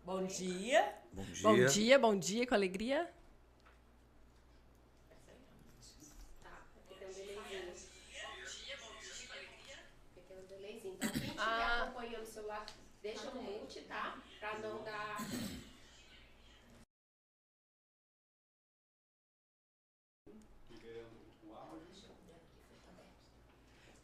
Bom dia. Bom dia. Bom dia, bom dia, com alegria. Pequeno delayzinho. Então, quem estiver acompanhando o celular, deixa no mute, tá? Pra não dar...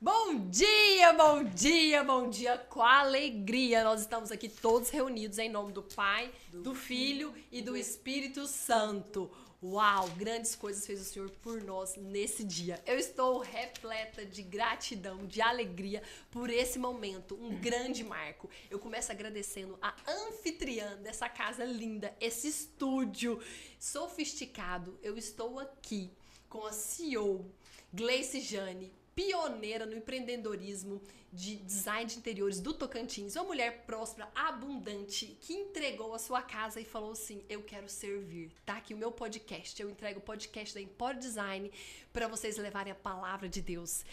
Bom dia, bom dia, bom dia, com alegria. Nós estamos aqui todos reunidos em nome do Pai, do Filho e do Espírito Santo. Uau, grandes coisas fez o Senhor por nós nesse dia. Eu estou repleta de gratidão, de alegria por esse momento, um grande marco. Eu começo agradecendo a anfitriã dessa casa linda, esse estúdio sofisticado. Eu estou aqui com a CEO, Gleice Jane, pioneira no empreendedorismo de design de interiores do Tocantins, uma mulher próspera, abundante, que entregou a sua casa e falou assim, eu quero servir, tá aqui o meu podcast, eu entrego o podcast da Empório Design para vocês levarem a palavra de Deus.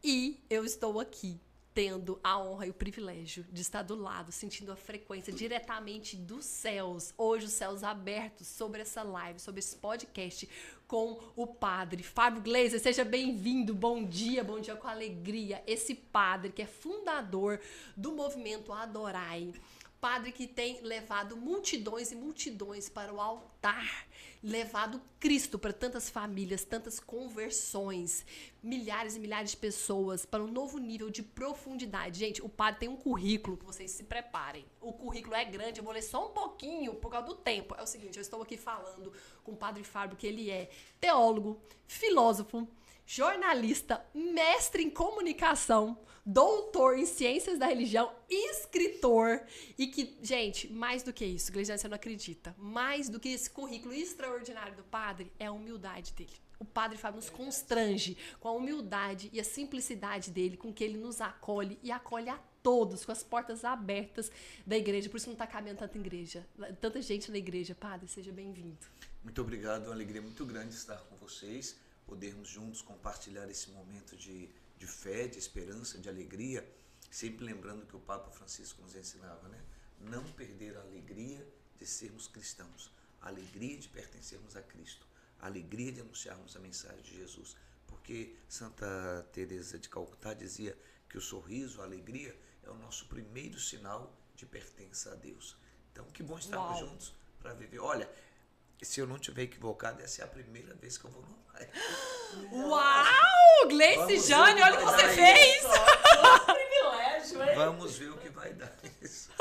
E eu estou aqui tendo a honra e o privilégio de estar do lado, sentindo a frequência diretamente dos céus, hoje os céus abertos sobre essa live, sobre esse podcast, com o padre Fábio Gleiser. Seja bem-vindo, bom dia com alegria. Esse padre que é fundador do movimento Adorai, padre que tem levado multidões e multidões para o altar, levado Cristo para tantas famílias, tantas conversões, milhares e milhares de pessoas para um novo nível de profundidade. Gente, o padre tem um currículo que vocês se preparem. O currículo é grande, eu vou ler só um pouquinho por causa do tempo. É o seguinte, eu estou aqui falando com o padre Fábio, que ele é teólogo, filósofo, jornalista, mestre em comunicação, doutor em ciências da religião, escritor e que, gente, mais do que isso, Gleice, você não acredita, mais do que esse currículo extraordinário do padre é a humildade dele. O padre Fábio nos constrange com a humildade e a simplicidade dele, com que ele nos acolhe e acolhe a todos, com as portas abertas da igreja. Por isso não está cabendo tanta gente na igreja. Padre, seja bem-vindo. Muito obrigado, é uma alegria muito grande estar com vocês, podermos juntos compartilhar esse momento de fé, de esperança, de alegria, sempre lembrando que o Papa Francisco nos ensinava, né? Não perder a alegria de sermos cristãos, a alegria de pertencermos a Cristo, a alegria de anunciarmos a mensagem de Jesus, porque Santa Teresa de Calcutá dizia que o sorriso, a alegria, é o nosso primeiro sinal de pertença a Deus. Então, que bom estarmos juntos para viver. Olha, se eu não estiver equivocado, essa é a primeira vez que eu vou no live. Uau! Gleice Jane, olha o que você fez! Que privilégio, hein? Vamos ver o que vai dar isso.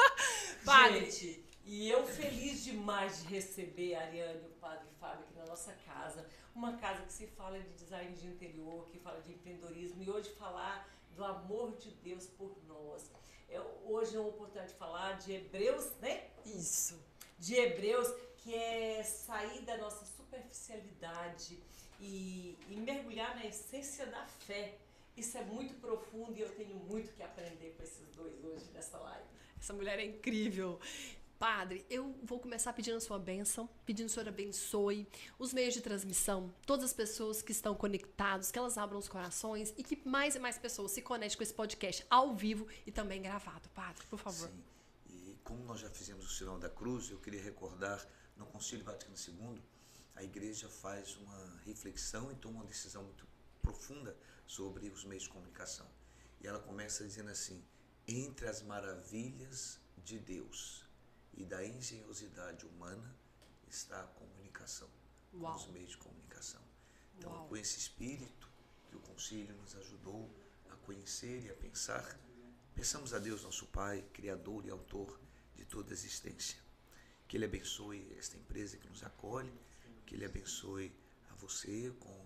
Padre. Gente, e eu feliz demais de receber a Ariane e o padre Fábio aqui na nossa casa. Uma casa que se fala de design de interior, que fala de empreendedorismo e hoje falar do amor de Deus por nós. Hoje é uma oportunidade de falar de Hebreus, né? Isso. De Hebreus, que é sair da nossa superficialidade e mergulhar na essência da fé. Isso é muito profundo e eu tenho muito que aprender com esses dois hoje nessa live. Essa mulher é incrível. Padre, eu vou começar pedindo a sua bênção, pedindo que o Senhor abençoe os meios de transmissão, todas as pessoas que estão conectadas, que elas abram os corações e que mais e mais pessoas se conectem com esse podcast ao vivo e também gravado. Padre, por favor. Sim, e como nós já fizemos o sinal da cruz, eu queria recordar, no Concílio Vaticano II, a Igreja faz uma reflexão e toma uma decisão muito profunda sobre os meios de comunicação. E ela começa dizendo assim, entre as maravilhas de Deus e da engenhosidade humana está a comunicação, os meios de comunicação. Então, com esse espírito que o Concílio nos ajudou a conhecer e a pensar, peçamos a Deus, nosso Pai, Criador e Autor de toda a existência, que Ele abençoe esta empresa que nos acolhe, que Ele abençoe a você com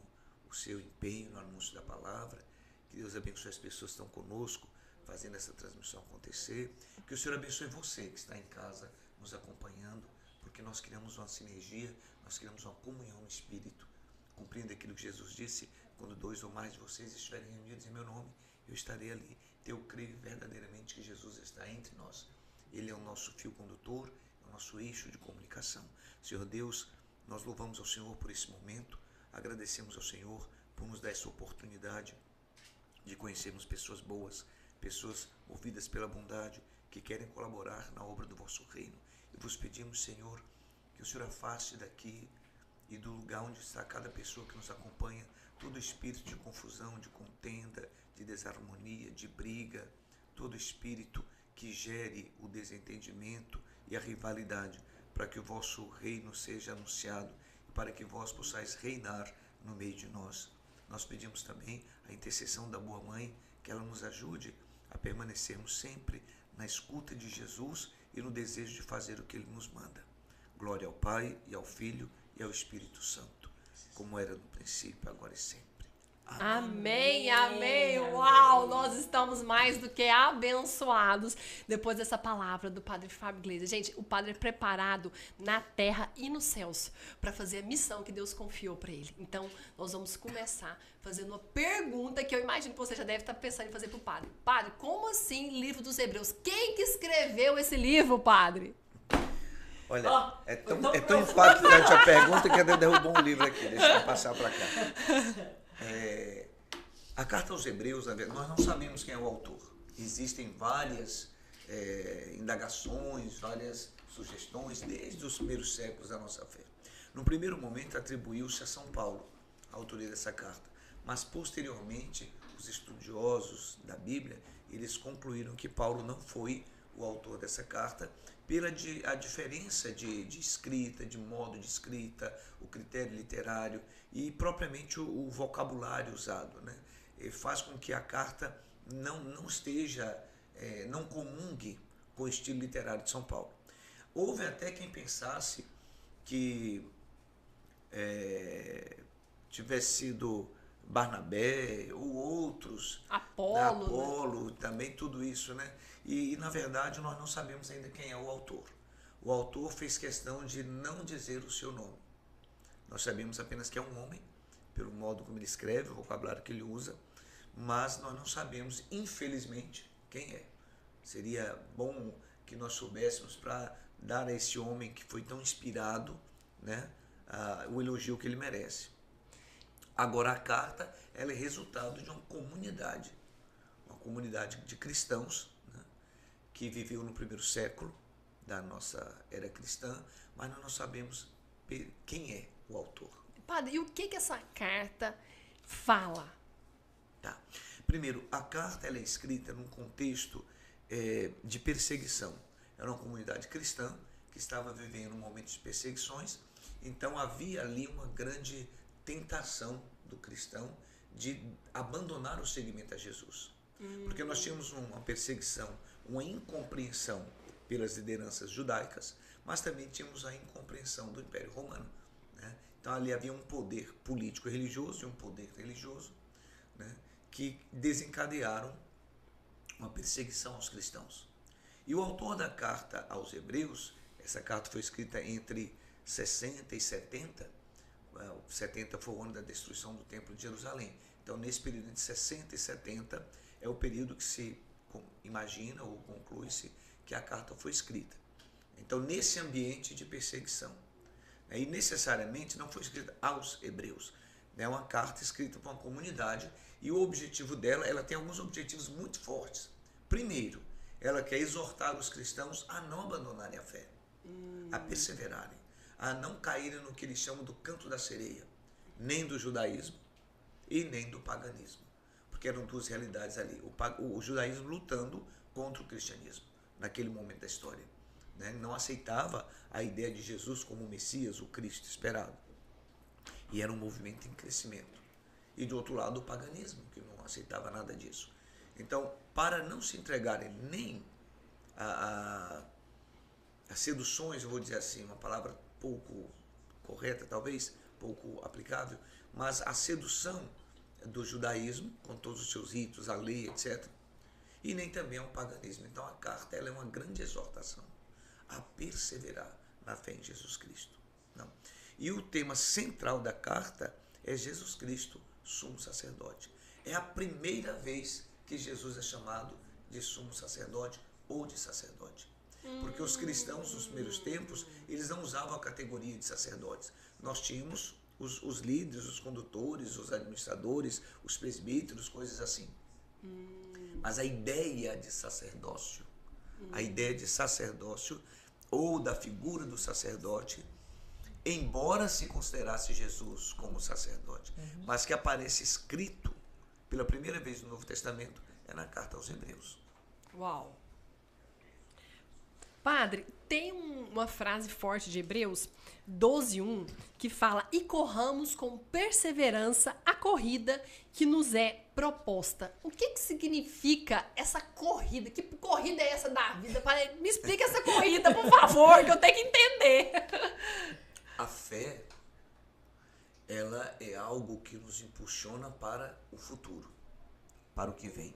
o seu empenho no anúncio da palavra, que Deus abençoe as pessoas que estão conosco, fazendo essa transmissão acontecer, que o Senhor abençoe você que está em casa nos acompanhando, porque nós criamos uma sinergia, nós criamos uma comunhão no Espírito, cumprindo aquilo que Jesus disse, quando 2 ou mais de vocês estiverem reunidos em meu nome, eu estarei ali. Eu creio verdadeiramente que Jesus está entre nós. Ele é o nosso fio condutor, é o nosso eixo de comunicação. Senhor Deus, nós louvamos ao Senhor por esse momento, agradecemos ao Senhor por nos dar essa oportunidade de conhecermos pessoas boas, pessoas movidas pela bondade, que querem colaborar na obra do vosso reino. E vos pedimos, Senhor, que o Senhor afaste daqui e do lugar onde está cada pessoa que nos acompanha, todo espírito de confusão, de contenda, de desarmonia, de briga, todo espírito que gere o desentendimento e a rivalidade, para que o vosso reino seja anunciado e para que vós possais reinar no meio de nós. Nós pedimos também a intercessão da Boa Mãe, que ela nos ajude a permanecermos sempre na escuta de Jesus e no desejo de fazer o que Ele nos manda. Glória ao Pai, e ao Filho, e ao Espírito Santo, como era no princípio, agora e sempre. Amém, amém. Uau, nós estamos mais do que abençoados depois dessa palavra do Padre Fábio Iglesias. Gente, o Padre é preparado na terra e nos céus para fazer a missão que Deus confiou para ele. Então, nós vamos começar fazendo uma pergunta que eu imagino que você já deve estar pensando em fazer para o Padre. Padre, como assim Livro dos Hebreus? Quem que escreveu esse livro, Padre? Olha, é tão impactante a pergunta que até derrubou um livro aqui. Deixa eu passar para cá. A carta aos Hebreus, nós não sabemos quem é o autor. Existem várias indagações, várias sugestões desde os primeiros séculos da nossa fé. No primeiro momento atribuiu-se a São Paulo a autoria dessa carta, mas posteriormente os estudiosos da Bíblia, eles concluíram que Paulo não foi o autor dessa carta pela a diferença de escrita, de modo de escrita, o critério literário e propriamente o vocabulário usado, né? Faz com que a carta não esteja, não comungue com o estilo literário de São Paulo. Houve até quem pensasse que tivesse sido Barnabé ou outros, Apolo, também tudo isso, né? E na verdade nós não sabemos ainda quem é o autor. O autor fez questão de não dizer o seu nome. Nós sabemos apenas que é um homem, pelo modo como ele escreve, o vocabulário que ele usa, mas nós não sabemos, infelizmente, quem é. Seria bom que nós soubéssemos para dar a esse homem que foi tão inspirado, né, o elogio que ele merece. Agora, a carta ela é resultado de uma comunidade de cristãos, né, que viveu no primeiro século da nossa era cristã, mas nós não sabemos quem é o autor. Padre, e o que essa carta fala? Tá. Primeiro, a carta ela é escrita num contexto de perseguição. Era uma comunidade cristã que estava vivendo um momento de perseguições, então havia ali uma grande tentação do cristão de abandonar o seguimento a Jesus. Porque nós tínhamos uma perseguição, uma incompreensão pelas lideranças judaicas, mas também tínhamos a incompreensão do Império Romano, né? Então ali havia um poder político religioso e um poder religioso, né, que desencadearam uma perseguição aos cristãos. E o autor da carta aos Hebreus, essa carta foi escrita entre 60 e 70, 70 foi o ano da destruição do Templo de Jerusalém. Então, nesse período de 60 e 70, é o período que se imagina ou conclui-se que a carta foi escrita. Então, nesse ambiente de perseguição. E necessariamente não foi escrita aos hebreus. É uma carta escrita por uma comunidade e o objetivo dela, ela tem alguns objetivos muito fortes. Primeiro, ela quer exortar os cristãos a não abandonarem a fé, a perseverarem, a não caírem no que eles chamam do canto da sereia, nem do judaísmo e nem do paganismo, porque eram duas realidades ali. O judaísmo lutando contra o cristianismo naquele momento da história, né? Não aceitava a ideia de Jesus como o Messias, o Cristo esperado. E era um movimento em crescimento. E do outro lado o paganismo, que não aceitava nada disso. Então, para não se entregarem nem a seduções, eu vou dizer assim, uma palavra pouco correta talvez, pouco aplicável, mas a sedução do judaísmo, com todos os seus ritos, a lei, etc., e nem também ao paganismo. Então a carta ela é uma grande exortação a perseverar na fé em Jesus Cristo. Não. E o tema central da carta é Jesus Cristo, sumo sacerdote. É a primeira vez que Jesus é chamado de sumo sacerdote ou de sacerdote. Porque os cristãos nos primeiros tempos, eles não usavam a categoria de sacerdotes. Nós tínhamos os líderes, os condutores, os administradores, os presbíteros, coisas assim. Mas a ideia de sacerdócio, ou da figura do sacerdote, embora se considerasse Jesus como sacerdote, mas que aparece escrito pela primeira vez no Novo Testamento é na carta aos Hebreus. Uau! Padre, tem uma frase forte de Hebreus 12:1 que fala: e corramos com perseverança a corrida que nos é proposta. O que significa essa corrida? Que corrida é essa da vida? Me explica essa corrida, por favor, que eu tenho que entender. A fé, ela é algo que nos impulsiona para o futuro, para o que vem.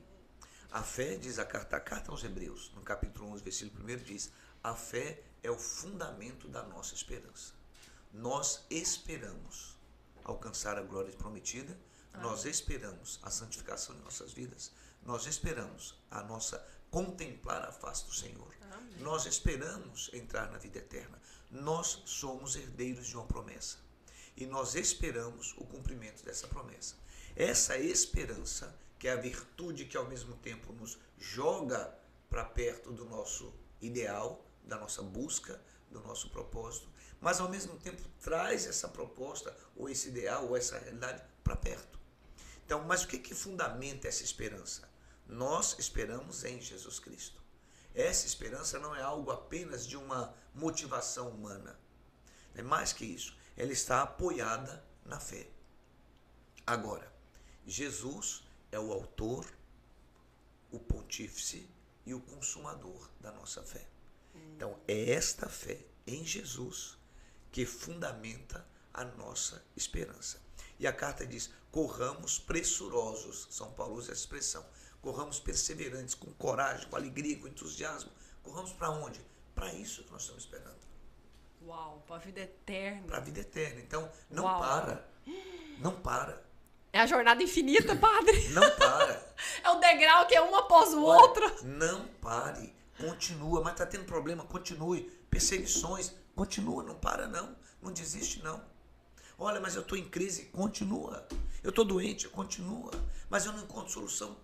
A fé, diz a carta aos Hebreus, no capítulo 11, versículo 1, diz: a fé é o fundamento da nossa esperança. Nós esperamos alcançar a glória prometida, nós esperamos a santificação de nossas vidas, nós esperamos a nossa contemplar a face do Senhor, nós esperamos entrar na vida eterna. Nós somos herdeiros de uma promessa e nós esperamos o cumprimento dessa promessa. Essa esperança, que é a virtude que ao mesmo tempo nos joga para perto do nosso ideal, da nossa busca, do nosso propósito, mas ao mesmo tempo traz essa proposta, ou esse ideal, ou essa realidade para perto. Então, mas o que fundamenta essa esperança? Nós esperamos em Jesus Cristo. Essa esperança não é algo apenas de uma motivação humana. É mais que isso. Ela está apoiada na fé. Agora, Jesus é o autor, o pontífice e o consumador da nossa fé. Então, é esta fé em Jesus que fundamenta a nossa esperança. E a carta diz: corramos pressurosos. São Paulo usa essa expressão. Corramos perseverantes, com coragem, com alegria, com entusiasmo. Corramos para onde? Para isso que nós estamos esperando. Uau, para a vida eterna. Para a vida eterna. Então, não Uau. para. Não para. É a jornada infinita, Padre. Não para. É o degrau que é um após o Olha, outro. não pare. Continua. Mas está tendo problema? Continue. Perseguições? Continua. Não para, não. Não desiste, não. Olha, mas eu estou em crise. Continua. Eu estou doente. Continua. Mas eu não encontro solução.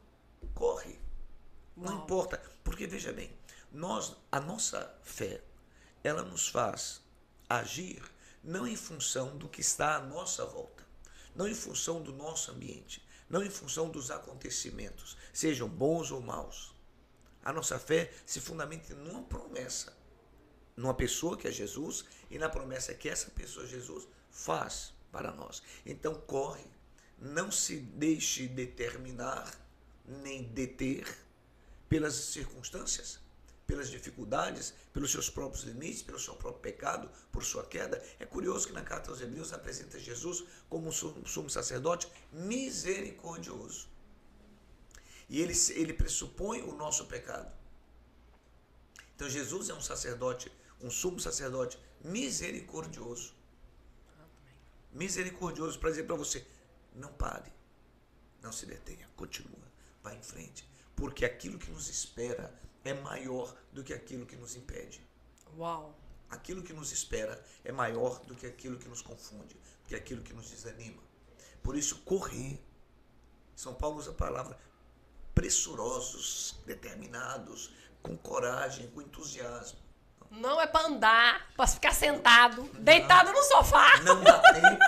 Corre. Não Uau. importa. Porque, veja bem, a nossa fé, ela nos faz agir não em função do que está à nossa volta, não em função do nosso ambiente, não em função dos acontecimentos, sejam bons ou maus. A nossa fé se fundamenta numa promessa, numa pessoa que é Jesus e na promessa que essa pessoa, Jesus, faz para nós. Então, corre, não se deixe determinar nem deter pelas circunstâncias, pelas dificuldades, pelos seus próprios limites, pelo seu próprio pecado, por sua queda. É curioso que na carta aos Hebreus apresenta Jesus como um sumo sacerdote misericordioso. E ele pressupõe o nosso pecado. Então Jesus é um sacerdote, um sumo sacerdote misericordioso. Misericordioso para dizer para você: não pare, não se detenha, continua, vá em frente. Porque aquilo que nos espera é maior do que aquilo que nos impede. Uau. Aquilo que nos espera é maior do que aquilo que nos confunde, do que aquilo que nos desanima. Por isso, correr. São Paulo usa a palavra pressurosos, determinados, com coragem, com entusiasmo. Não é para andar, para ficar sentado, deitado no sofá. Não dá tempo.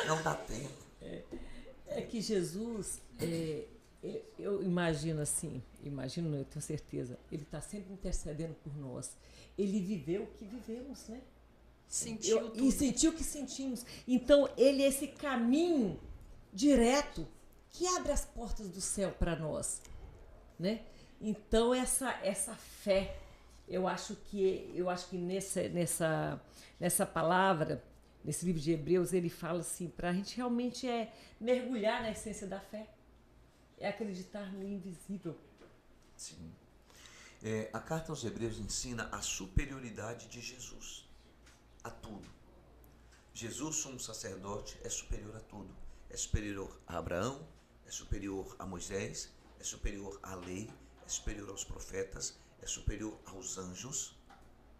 Não dá tempo. É que Jesus, eu imagino assim, eu tenho certeza, ele está sempre intercedendo por nós. Ele viveu o que vivemos, né? Sentiu tudo. E sentiu o que sentimos. Então, ele é esse caminho direto que abre as portas do céu para nós, né? Então, essa fé, eu acho que nessa palavra, nesse livro de Hebreus, ele fala assim, para a gente realmente mergulhar na essência da fé, é acreditar no invisível. Sim. A carta aos Hebreus ensina a superioridade de Jesus a tudo. Jesus, sumo sacerdote, é superior a tudo. É superior a Abraão, é superior a Moisés, é superior à lei, é superior aos profetas, é superior aos anjos.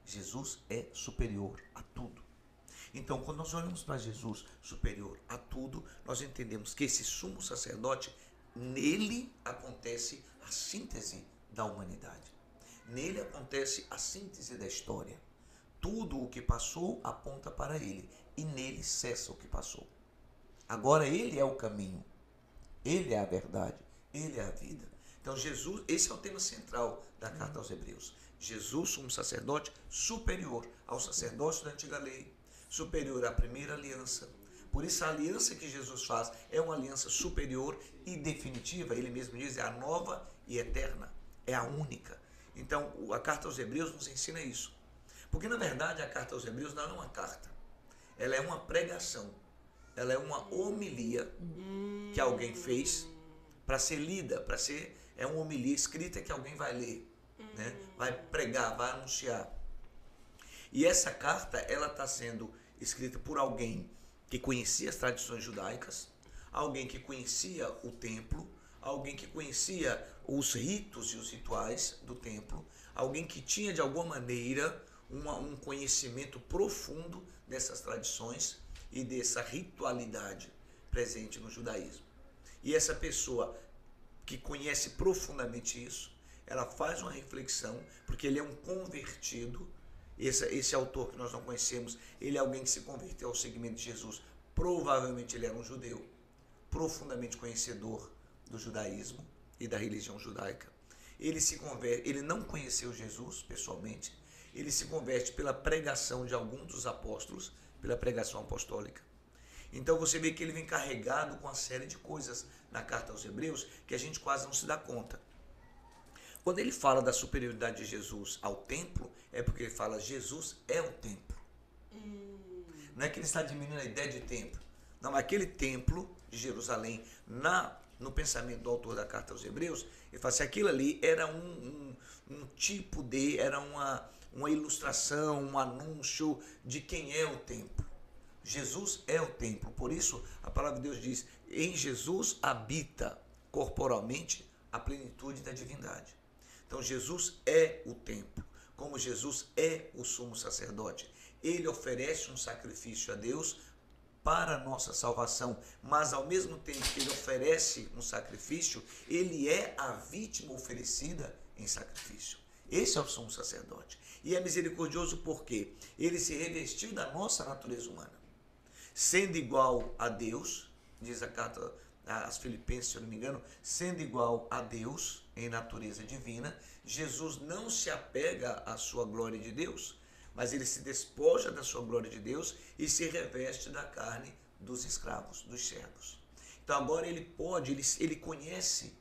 Jesus é superior a tudo. Então, quando nós olhamos para Jesus superior a tudo, nós entendemos que esse sumo sacerdote, nele acontece a síntese da humanidade. Nele acontece a síntese da história. tudo o que passou aponta para ele, e nele cessa o que passou. Agora ele é o caminho, ele é a verdade, ele é a vida. Então Jesus, esse é o tema central da carta aos Hebreus. Jesus, sumo sacerdote, superior ao sacerdócio da antiga lei, superior à primeira aliança. Por isso a aliança que Jesus faz é uma aliança superior e definitiva. Ele mesmo diz, é a nova e eterna, é a única. Então a carta aos Hebreus nos ensina isso. Porque na verdade a carta aos Hebreus não é uma carta, ela é uma pregação, ela é uma homilia que alguém fez para ser lida, é uma homilia escrita que alguém vai ler, né? Vai pregar, vai anunciar. E essa carta, ela está sendo escrita por alguém que conhecia as tradições judaicas, alguém que conhecia o templo, alguém que conhecia os ritos e os rituais do templo, alguém que tinha de alguma maneira um conhecimento profundo dessas tradições e dessa ritualidade presente no judaísmo. E essa pessoa que conhece profundamente isso, ela faz uma reflexão, porque ele é um convertido. Esse autor que nós não conhecemos, ele é alguém que se converteu ao seguimento de Jesus. Provavelmente ele era um judeu, profundamente conhecedor do judaísmo e da religião judaica. Ele se converte, ele não conheceu Jesus pessoalmente, ele se converte pela pregação de alguns dos apóstolos, pela pregação apostólica. Então você vê que ele vem carregado com uma série de coisas na carta aos Hebreus que a gente quase não se dá conta. Quando ele fala da superioridade de Jesus ao templo, é porque ele fala Jesus é o templo. Não é que ele está diminuindo a ideia de templo. Não, aquele templo de Jerusalém, no pensamento do autor da carta aos Hebreus, ele fala assim, aquilo ali era um tipo de, era uma ilustração, um anúncio de quem é o templo. Jesus é o templo, por isso a palavra de Deus diz, em Jesus habita corporalmente a plenitude da divindade. Então Jesus é o templo, como Jesus é o sumo sacerdote. Ele oferece um sacrifício a Deus para a nossa salvação, mas ao mesmo tempo que ele oferece um sacrifício, ele é a vítima oferecida em sacrifício. Esse é o sumo sacerdote. E é misericordioso porque ele se revestiu da nossa natureza humana. Sendo igual a Deus, diz a carta às Filipenses, se eu não me engano, sendo igual a Deus em natureza divina, Jesus não se apega à sua glória de Deus, mas ele se despoja da sua glória de Deus e se reveste da carne dos escravos, dos servos. Então agora ele conhece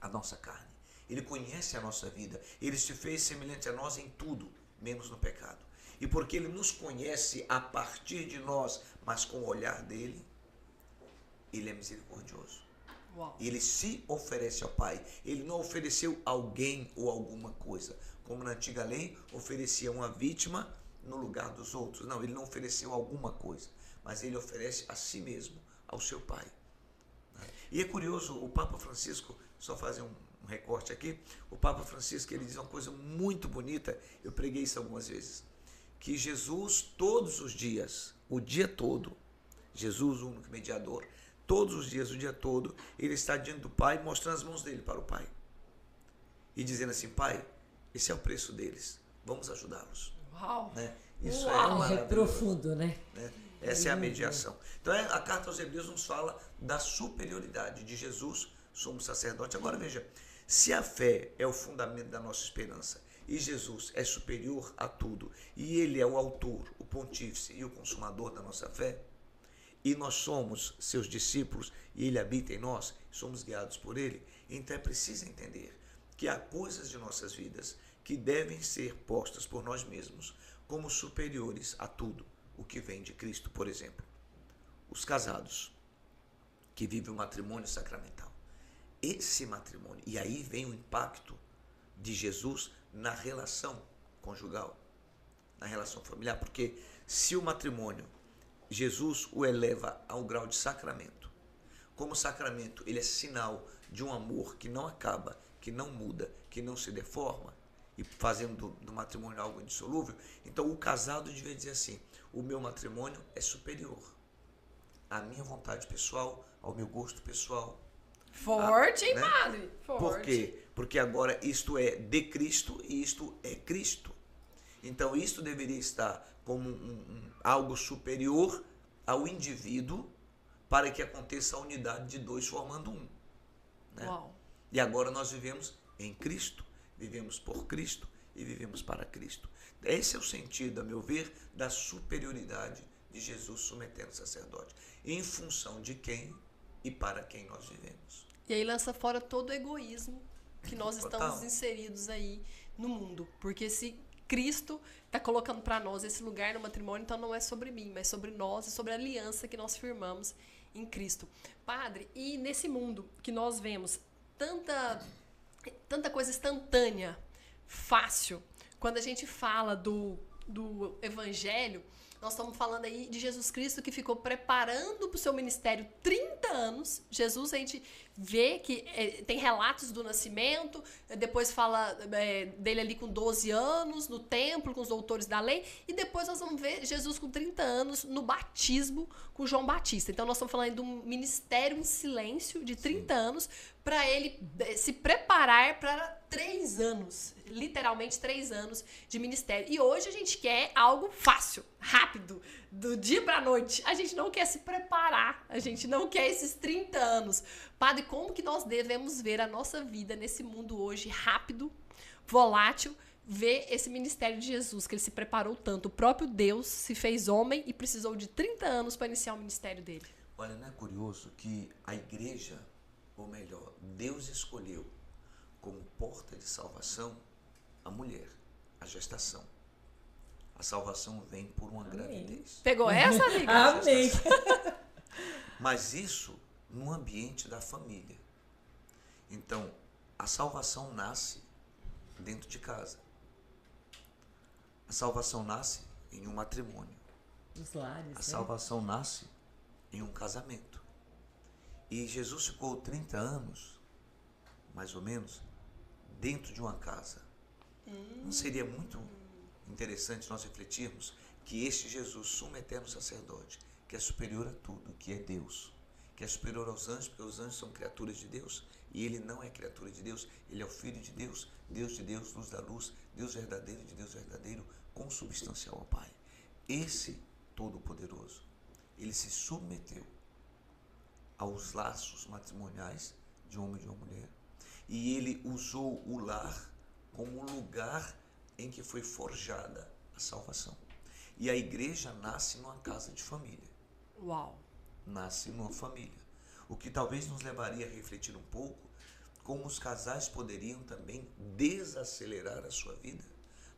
a nossa carne, ele conhece a nossa vida, ele se fez semelhante a nós em tudo, menos no pecado. E porque ele nos conhece a partir de nós, mas com o olhar dele, ele é misericordioso. Uau. Ele se oferece ao Pai. Ele não ofereceu alguém ou alguma coisa. Como na antiga lei, oferecia uma vítima no lugar dos outros. Não, ele não ofereceu alguma coisa. Mas ele oferece a si mesmo, ao seu Pai. E é curioso, o Papa Francisco, só fazer um recorte aqui, o Papa Francisco ele diz uma coisa muito bonita, eu preguei isso algumas vezes, que Jesus todos os dias, o dia todo, Jesus o único mediador, todos os dias, o dia todo, ele está diante do Pai, mostrando as mãos dele para o Pai. E dizendo assim, Pai, esse é o preço deles, vamos ajudá-los. Uau! Né? Isso Uau. é É maravilhoso. profundo, né? Essa é a mediação. Então a carta aos Hebreus nos fala da superioridade de Jesus, sumo sacerdote. Agora veja, se a fé é o fundamento da nossa esperança, e Jesus é superior a tudo, e ele é o autor, o pontífice e o consumador da nossa fé, e nós somos seus discípulos, e ele habita em nós, somos guiados por ele, então é preciso entender que há coisas de nossas vidas que devem ser postas por nós mesmos como superiores a tudo o que vem de Cristo. Por exemplo, os casados que vivem o matrimônio sacramental. Esse matrimônio, e aí vem o impacto de Jesus na relação conjugal, na relação familiar, porque se o matrimônio, Jesus o eleva ao grau de sacramento, como sacramento ele é sinal de um amor que não acaba, que não muda, que não se deforma, e fazendo do matrimônio algo indissolúvel, então o casado devia dizer assim, o meu matrimônio é superior à minha vontade pessoal, ao meu gosto pessoal. Forte, hein, né? padre? Forte. Por quê? Porque agora isto é de Cristo e isto é Cristo. Então, isso deveria estar como algo superior ao indivíduo para que aconteça a unidade de dois formando um. Né? Uau. E agora nós vivemos em Cristo, vivemos por Cristo e vivemos para Cristo. Esse é o sentido, a meu ver, da superioridade de Jesus submetendo o sacerdote. Em função de quem e para quem nós vivemos. E aí lança fora todo o egoísmo que nós Total. estamos inseridos aí no mundo. Porque se Cristo está colocando para nós esse lugar no matrimônio, então não é sobre mim, mas sobre nós e sobre a aliança que nós firmamos em Cristo. Padre, e nesse mundo que nós vemos tanta coisa instantânea, fácil, quando a gente fala do evangelho, nós estamos falando aí de Jesus Cristo que ficou preparando para o seu ministério 30 anos. Jesus, a gente vê que tem relatos do nascimento, depois fala dele ali com 12 anos, no templo, com os doutores da lei, e depois nós vamos ver Jesus com 30 anos no batismo com João Batista. Então nós estamos falando de um ministério em silêncio de 30 anos para ele se preparar para 3 anos, literalmente 3 anos de ministério. E hoje a gente quer algo fácil, rápido, do dia para a noite. A gente não quer se preparar, a gente não quer esses 30 anos. Padre, como que nós devemos ver a nossa vida nesse mundo hoje rápido, volátil, ver esse ministério de Jesus, que ele se preparou tanto. O próprio Deus se fez homem e precisou de 30 anos para iniciar o ministério dele. Olha, não é curioso que a igreja, ou melhor, Deus escolheu como porta de salvação a mulher, a gestação. A salvação vem por uma gravidez. Pegou essa, amiga? Amém. Mas isso no ambiente da família. Então, a salvação nasce dentro de casa. A salvação nasce em um matrimônio. Os lares, A salvação nasce em um casamento. E Jesus ficou 30 anos, mais ou menos, dentro de uma casa. Não seria muito interessante nós refletirmos que este Jesus, sumo eterno sacerdote, que é superior a tudo, que é Deus, que é superior aos anjos, porque os anjos são criaturas de Deus, e ele não é criatura de Deus, ele é o Filho de Deus, Deus de Deus, luz da luz, Deus verdadeiro de Deus verdadeiro, consubstancial ao Pai. Esse Todo-Poderoso, ele se submeteu aos laços matrimoniais de um homem e de uma mulher, e ele usou o lar como lugar em que foi forjada a salvação. E a igreja nasce numa casa de família. Uau. Nasce numa família. O que talvez nos levaria a refletir um pouco como os casais poderiam também desacelerar a sua vida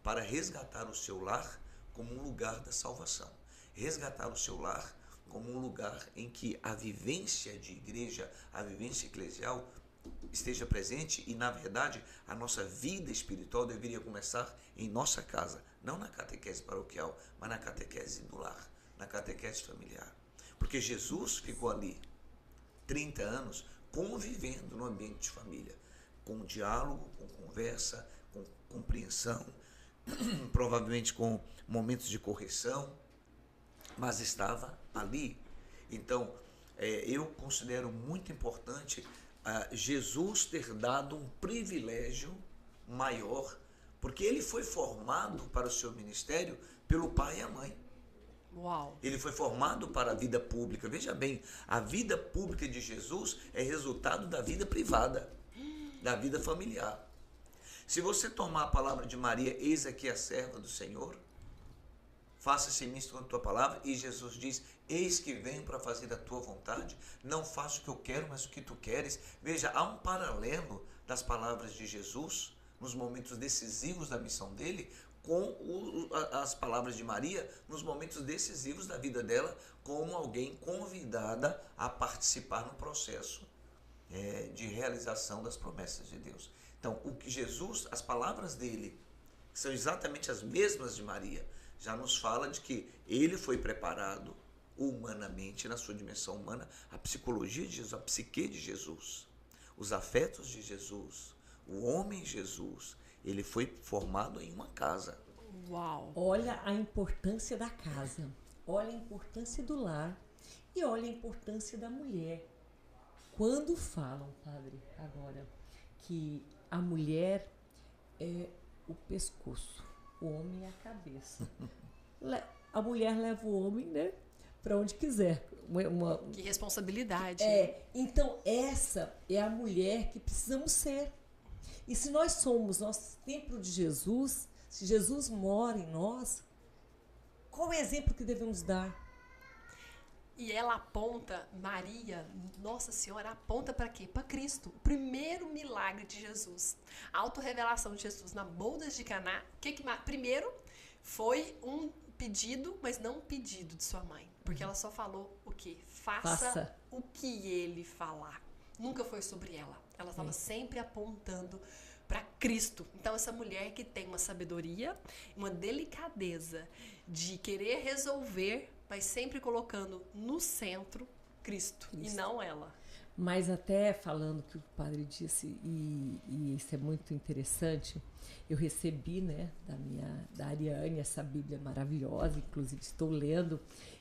para resgatar o seu lar como um lugar da salvação. Resgatar o seu lar como um lugar em que a vivência de igreja, a vivência eclesial esteja presente e, na verdade, a nossa vida espiritual deveria começar em nossa casa, não na catequese paroquial, mas na catequese do lar, na catequese familiar. Porque Jesus ficou ali 30 anos convivendo no ambiente de família, com diálogo, com conversa, com compreensão, provavelmente com momentos de correção, mas estava ali. Então, eu considero muito importante Jesus ter dado um privilégio maior, porque ele foi formado para o seu ministério pelo pai e a mãe. Uau. Ele foi formado para a vida pública. Veja bem, a vida pública de Jesus é resultado da vida privada, da vida familiar. Se você tomar a palavra de Maria, eis aqui a serva do Senhor, faça-se em mim segundo a tua palavra, e Jesus diz, eis que venho para fazer a tua vontade, não faço o que eu quero, mas o que tu queres. Veja, há um paralelo das palavras de Jesus, nos momentos decisivos da missão dele, com as palavras de Maria, nos momentos decisivos da vida dela, como alguém convidada a participar no processo de realização das promessas de Deus. Então, o que Jesus, as palavras dele, que são exatamente as mesmas de Maria, já nos fala de que ele foi preparado humanamente, na sua dimensão humana, a psicologia de Jesus, a psique de Jesus, os afetos de Jesus, o homem Jesus, ele foi formado em uma casa. Uau. Olha a importância da casa, olha a importância do lar e olha a importância da mulher. Quando falam, padre, agora, que a mulher é o pescoço, o homem é a cabeça. A mulher leva o homem, né, para onde quiser. Que responsabilidade. Então essa é a mulher que precisamos ser. E se nós somos nosso templo de Jesus, se Jesus mora em nós, qual é o exemplo que devemos dar? E ela aponta, Maria, Nossa Senhora, aponta para quê? Para Cristo. O primeiro milagre de Jesus. A autorrevelação de Jesus na bodas de Caná. Primeiro, foi um pedido, mas não um pedido de sua mãe. Porque ela só falou o quê? Faça o que ele falar. Nunca foi sobre ela. Ela estava sempre apontando para Cristo. Então, essa mulher que tem uma sabedoria, uma delicadeza de querer resolver, mas sempre colocando no centro Cristo. E não ela. Mas até falando que o padre disse, e isso é muito interessante, eu recebi, né, da Ariane essa Bíblia maravilhosa, inclusive estou lendo.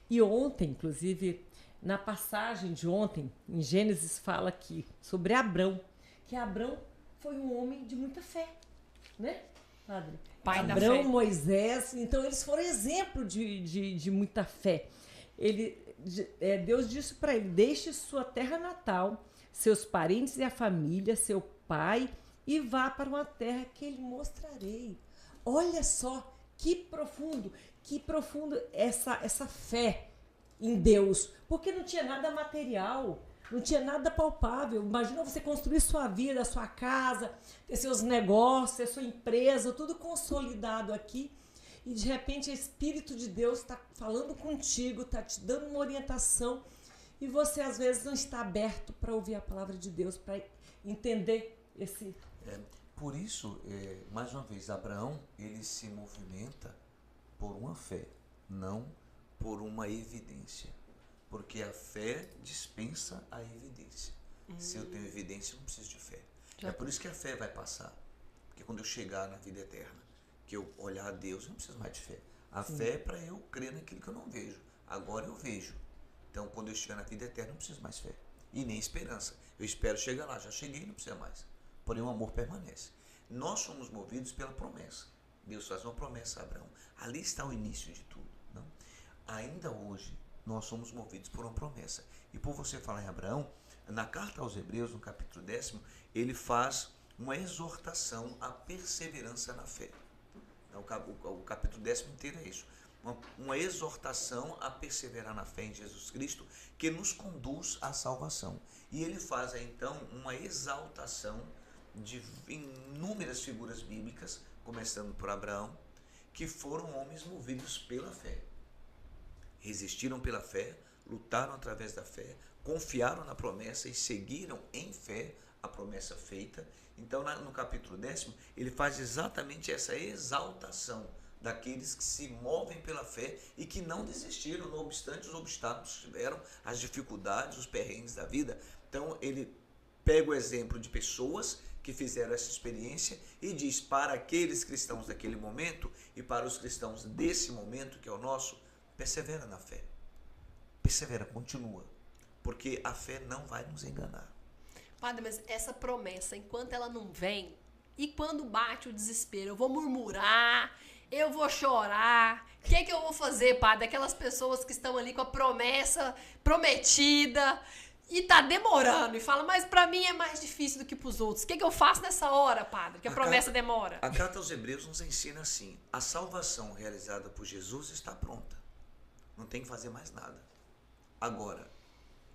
E ontem, inclusive, na passagem de ontem, em Gênesis fala aqui sobre Abrão, que Abrão foi um homem de muita fé, né, padre? Pai Abrão, da fé. Moisés, então eles foram exemplo de muita fé. Deus disse para ele, deixe sua terra natal, seus parentes e a família, seu pai, e vá para uma terra que ele mostrarei. Olha só, que profundo essa fé em Deus, porque não tinha nada material, não tinha nada palpável. Imagina você construir sua vida, sua casa, ter seus negócios, ter sua empresa, tudo consolidado aqui, e de repente o Espírito de Deus está falando contigo, está te dando uma orientação, e você às vezes não está aberto para ouvir a palavra de Deus, para entender esse... Por isso, mais uma vez, Abraão, ele se movimenta por uma fé, não por uma evidência. Porque a fé dispensa a evidência. Se eu tenho evidência, eu não preciso de fé. É por isso que a fé vai passar. Porque quando eu chegar na vida eterna, que eu olhar a Deus, eu não preciso mais de fé. A fé é para eu crer naquilo que eu não vejo. Agora eu vejo. Então, quando eu chegar na vida eterna, eu não preciso mais fé. E nem esperança. Eu espero chegar lá. Já cheguei, não precisa mais. Porém, o amor permanece. Nós somos movidos pela promessa. Deus faz uma promessa a Abraão. Ali está o início de tudo. Não? Ainda hoje, nós somos movidos por uma promessa. E por você falar em Abraão, na carta aos Hebreus, no capítulo 10, ele faz uma exortação à perseverança na fé. O capítulo 10 inteiro é isso. Uma exortação a perseverar na fé em Jesus Cristo, que nos conduz à salvação. E ele faz, então, uma exaltação de inúmeras figuras bíblicas, começando por Abraão, que foram homens movidos pela fé. Resistiram pela fé, lutaram através da fé, confiaram na promessa e seguiram em fé a promessa feita. Então, no capítulo 10, ele faz exatamente essa exaltação daqueles que se movem pela fé e que não desistiram, não obstante os obstáculos que tiveram, as dificuldades, os perrengues da vida. Então, ele pega o exemplo de pessoas que fizeram essa experiência e diz para aqueles cristãos daquele momento e para os cristãos desse momento, que é o nosso, persevera na fé. Persevera, continua. Porque a fé não vai nos enganar. Padre, mas essa promessa, enquanto ela não vem, e quando bate o desespero, eu vou murmurar, eu vou chorar, o que eu vou fazer, padre? Aquelas pessoas que estão ali com a promessa prometida e tá demorando, e fala, mas pra mim é mais difícil do que pros outros. O que eu faço nessa hora, padre, que a promessa demora? A carta aos Hebreus nos ensina assim, a salvação realizada por Jesus está pronta. Não tem que fazer mais nada. Agora,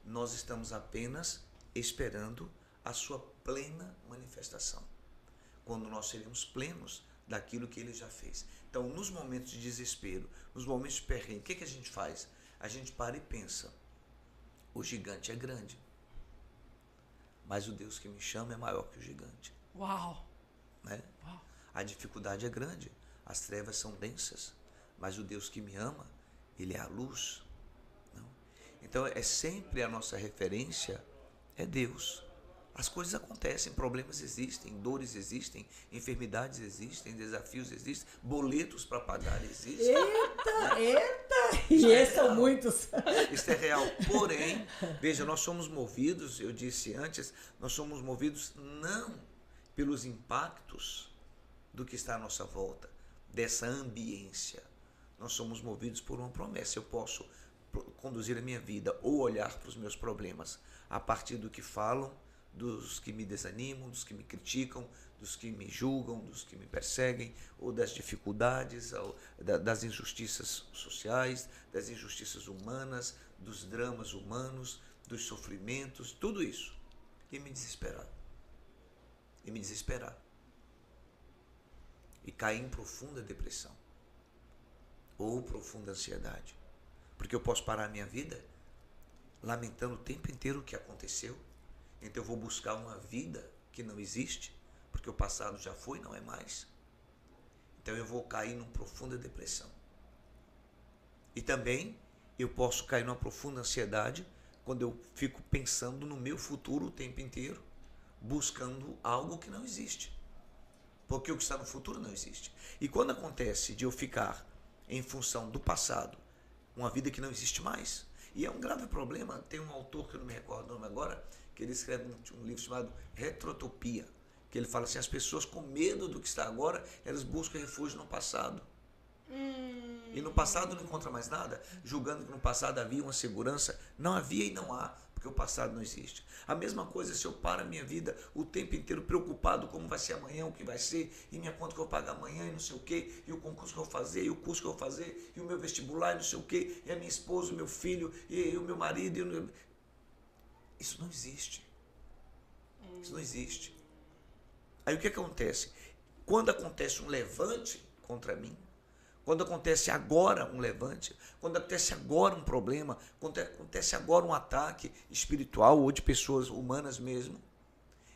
nós estamos apenas esperando a sua plena manifestação. Quando nós seremos plenos daquilo que ele já fez. Então, nos momentos de desespero, nos momentos de perrengue, o que a gente faz? A gente para e pensa, o gigante é grande, mas o Deus que me chama é maior que o gigante. Uau! Né? Uau. A dificuldade é grande, as trevas são densas, mas o Deus que me ama, ele é a luz. Não? Então, é sempre a nossa referência, é Deus. As coisas acontecem, problemas existem, dores existem, enfermidades existem, desafios existem, boletos para pagar existem. Eita! E esses são muitos. Isso é real. Porém, veja, nós somos movidos, eu disse antes, nós somos movidos não pelos impactos do que está à nossa volta, dessa ambiência. Nós somos movidos por uma promessa. Eu posso conduzir a minha vida ou olhar para os meus problemas a partir do que falam, dos que me desanimam, dos que me criticam, dos que me julgam, dos que me perseguem, ou das dificuldades, das injustiças sociais, das injustiças humanas, dos dramas humanos, dos sofrimentos, tudo isso. E me desesperar. E me desesperar. E cair em profunda depressão. Ou profunda ansiedade. Porque eu posso parar a minha vida lamentando o tempo inteiro o que aconteceu. Então eu vou buscar uma vida que não existe, porque o passado já foi, não é mais. Então eu vou cair numa profunda depressão. E também eu posso cair numa profunda ansiedade quando eu fico pensando no meu futuro o tempo inteiro, buscando algo que não existe. Porque o que está no futuro não existe. E quando acontece de eu ficar em função do passado, uma vida que não existe mais, e é um grave problema, tem um autor que eu não me recordo o nome agora, que ele escreve um livro chamado Retrotopia, que ele fala assim, as pessoas com medo do que está agora, elas buscam refúgio no passado. E no passado não encontra mais nada, julgando que no passado havia uma segurança. Não havia e não há, porque o passado não existe. A mesma coisa se eu paro a minha vida o tempo inteiro preocupado como vai ser amanhã, o que vai ser, e minha conta que eu vou pagar amanhã, e não sei o quê, e o concurso que eu vou fazer, e o curso que eu vou fazer, e o meu vestibular, e não sei o quê, e a minha esposa, o meu filho, e o meu marido. Isso não existe. Isso não existe. Aí o que acontece? Quando acontece um levante contra mim, quando acontece agora um levante, quando acontece agora um problema, quando acontece agora um ataque espiritual ou de pessoas humanas mesmo,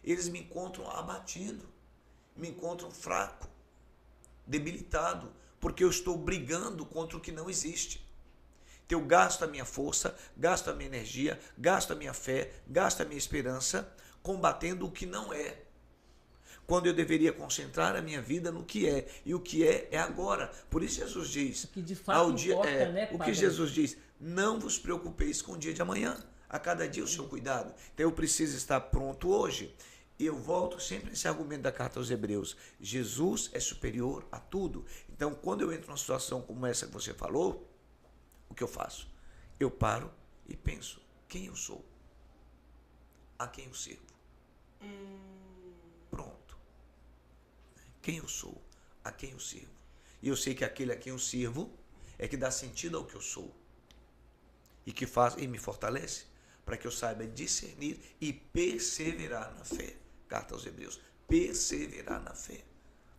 eles me encontram abatido, me encontram fraco, debilitado, porque eu estou brigando contra o que não existe. Então eu gasto a minha força, gasto a minha energia, gasto a minha fé, gasto a minha esperança, combatendo o que não é. Quando eu deveria concentrar a minha vida no que é. E o que é agora. Por isso Jesus diz... O que de fato importa, né, o que Jesus diz, não vos preocupeis com o dia de amanhã. A cada dia o seu cuidado. Então eu preciso estar pronto hoje. E eu volto sempre nesse argumento da carta aos Hebreus. Jesus é superior a tudo. Então quando eu entro numa situação como essa que você falou, o que eu faço? Eu paro e penso, quem eu sou? A quem eu sirvo? Pronto. Quem eu sou? A quem eu sirvo? E eu sei que aquele a quem eu sirvo é que dá sentido ao que eu sou. E que faz e me fortalece para que eu saiba discernir e perseverar na fé. Carta aos Hebreus. Perseverar na fé.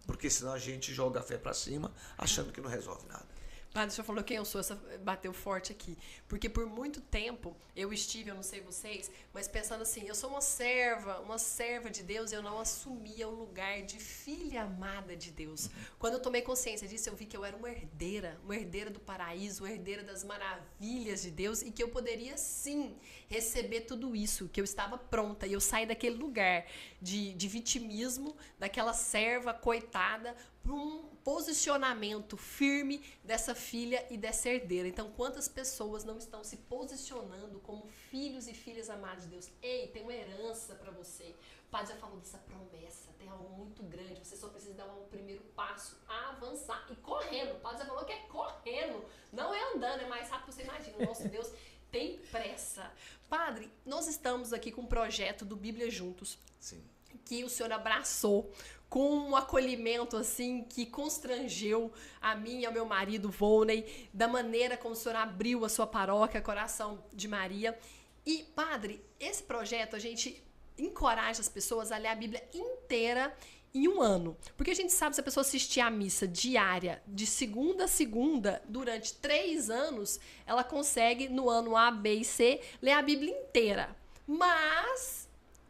Porque senão a gente joga a fé para cima achando que não resolve nada. Padre, o senhor falou quem eu sou, essa bateu forte aqui. Porque por muito tempo eu estive, eu não sei vocês, mas pensando assim, eu sou uma serva de Deus, e eu não assumia o lugar de filha amada de Deus. Quando eu tomei consciência disso, eu vi que eu era uma herdeira do paraíso, uma herdeira das maravilhas de Deus, e que eu poderia sim receber tudo isso, que eu estava pronta, e eu saí daquele lugar de vitimismo, daquela serva coitada, para um posicionamento firme dessa filha e dessa herdeira. Então, quantas pessoas não estão se posicionando como filhos e filhas amados de Deus? Ei, tem uma herança para você. O Padre já falou dessa promessa, tem algo muito grande, você só precisa dar um primeiro passo, avançar e correndo. O Padre já falou que é correndo, não é andando, é mais rápido que você imagina. O nosso Deus tem pressa. Padre, nós estamos aqui com um projeto do Bíblia Juntos. Sim. Que o senhor abraçou com um acolhimento assim que constrangeu a mim e ao meu marido Volney, da maneira como o senhor abriu a sua paróquia Coração de Maria. E, padre, esse projeto a gente encoraja as pessoas a ler a Bíblia inteira em um ano. Porque a gente sabe, se a pessoa assistir a missa diária, de segunda a segunda, durante 3 anos, ela consegue, no ano A, B e C, ler a Bíblia inteira. Mas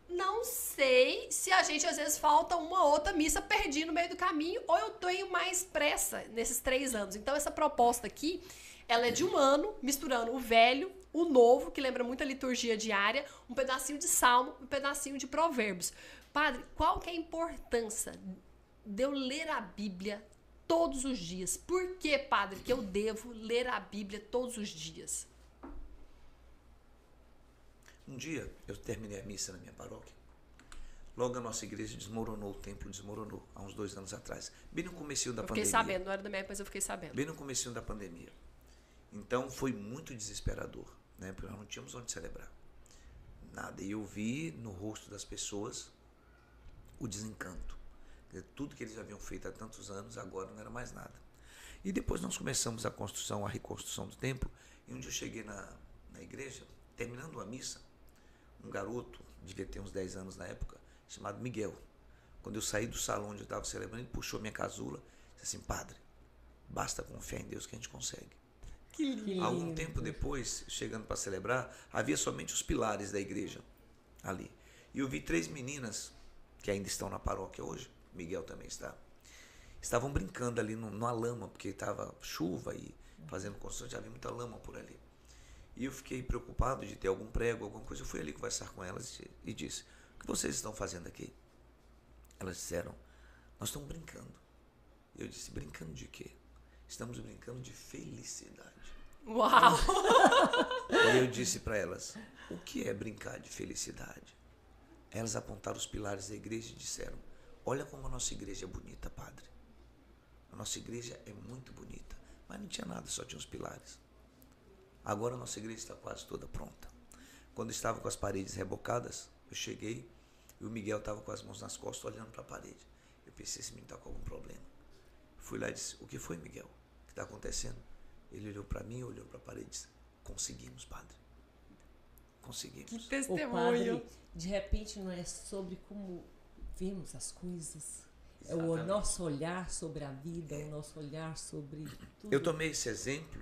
não sei se a gente, às vezes, falta uma outra missa, perdi no meio do caminho, ou eu tenho mais pressa nesses 3 anos. Então, essa proposta aqui, ela é de um ano, misturando o velho, o novo, que lembra muito a liturgia diária, um pedacinho de Salmo, um pedacinho de Provérbios. Padre, qual que é a importância de eu ler a Bíblia todos os dias? Por que, padre, que eu devo ler a Bíblia todos os dias? Um dia, eu terminei a missa na minha paróquia, Logo a nossa igreja desmoronou, o templo desmoronou, há uns 2 anos atrás. Bem no comecinho da Eu pandemia. fiquei sabendo, não era da minha época, mas eu fiquei sabendo. Bem no comecinho da pandemia. Então foi muito desesperador, né? Porque nós não tínhamos onde celebrar. Nada. E eu vi no rosto das pessoas o desencanto. Tudo que eles haviam feito há tantos anos, agora não era mais nada. E depois nós começamos a construção, a reconstrução do templo. E um dia eu cheguei na igreja, terminando a missa, um garoto, devia ter uns 10 anos na época, chamado Miguel. Quando eu saí do salão onde eu estava celebrando, ele puxou minha casula e disse assim: padre, basta confiar em Deus que a gente consegue. Que lindo. Algum tempo depois, chegando para celebrar, havia somente os pilares da igreja ali. E eu vi 3 meninas, que ainda estão na paróquia hoje, Miguel também está, estavam brincando ali numa lama, porque estava chuva e fazendo construção, já havia muita lama por ali. E eu fiquei preocupado de ter algum prego, alguma coisa. Eu fui ali conversar com elas e disse: o que vocês estão fazendo aqui? Elas disseram: nós estamos brincando. Eu disse: brincando de quê? Estamos brincando de felicidade. Uau! E eu disse para elas: o que é brincar de felicidade? Elas apontaram os pilares da igreja e disseram: olha como a nossa igreja é bonita, padre. A nossa igreja é muito bonita. Mas não tinha nada, só tinha os pilares. Agora a nossa igreja está quase toda pronta. Quando estava com as paredes rebocadas, eu cheguei e o Miguel estava com as mãos nas costas olhando para a parede. Eu pensei: esse menino está com algum problema. Fui lá e disse: o que foi, Miguel? O que está acontecendo? Ele olhou para mim, olhou para a parede e disse: conseguimos, padre. Conseguimos. Que Ô, testemunho. padre, de repente não é sobre como vemos as coisas. É o Exatamente. nosso olhar sobre a vida, o nosso olhar sobre tudo. Eu tomei esse exemplo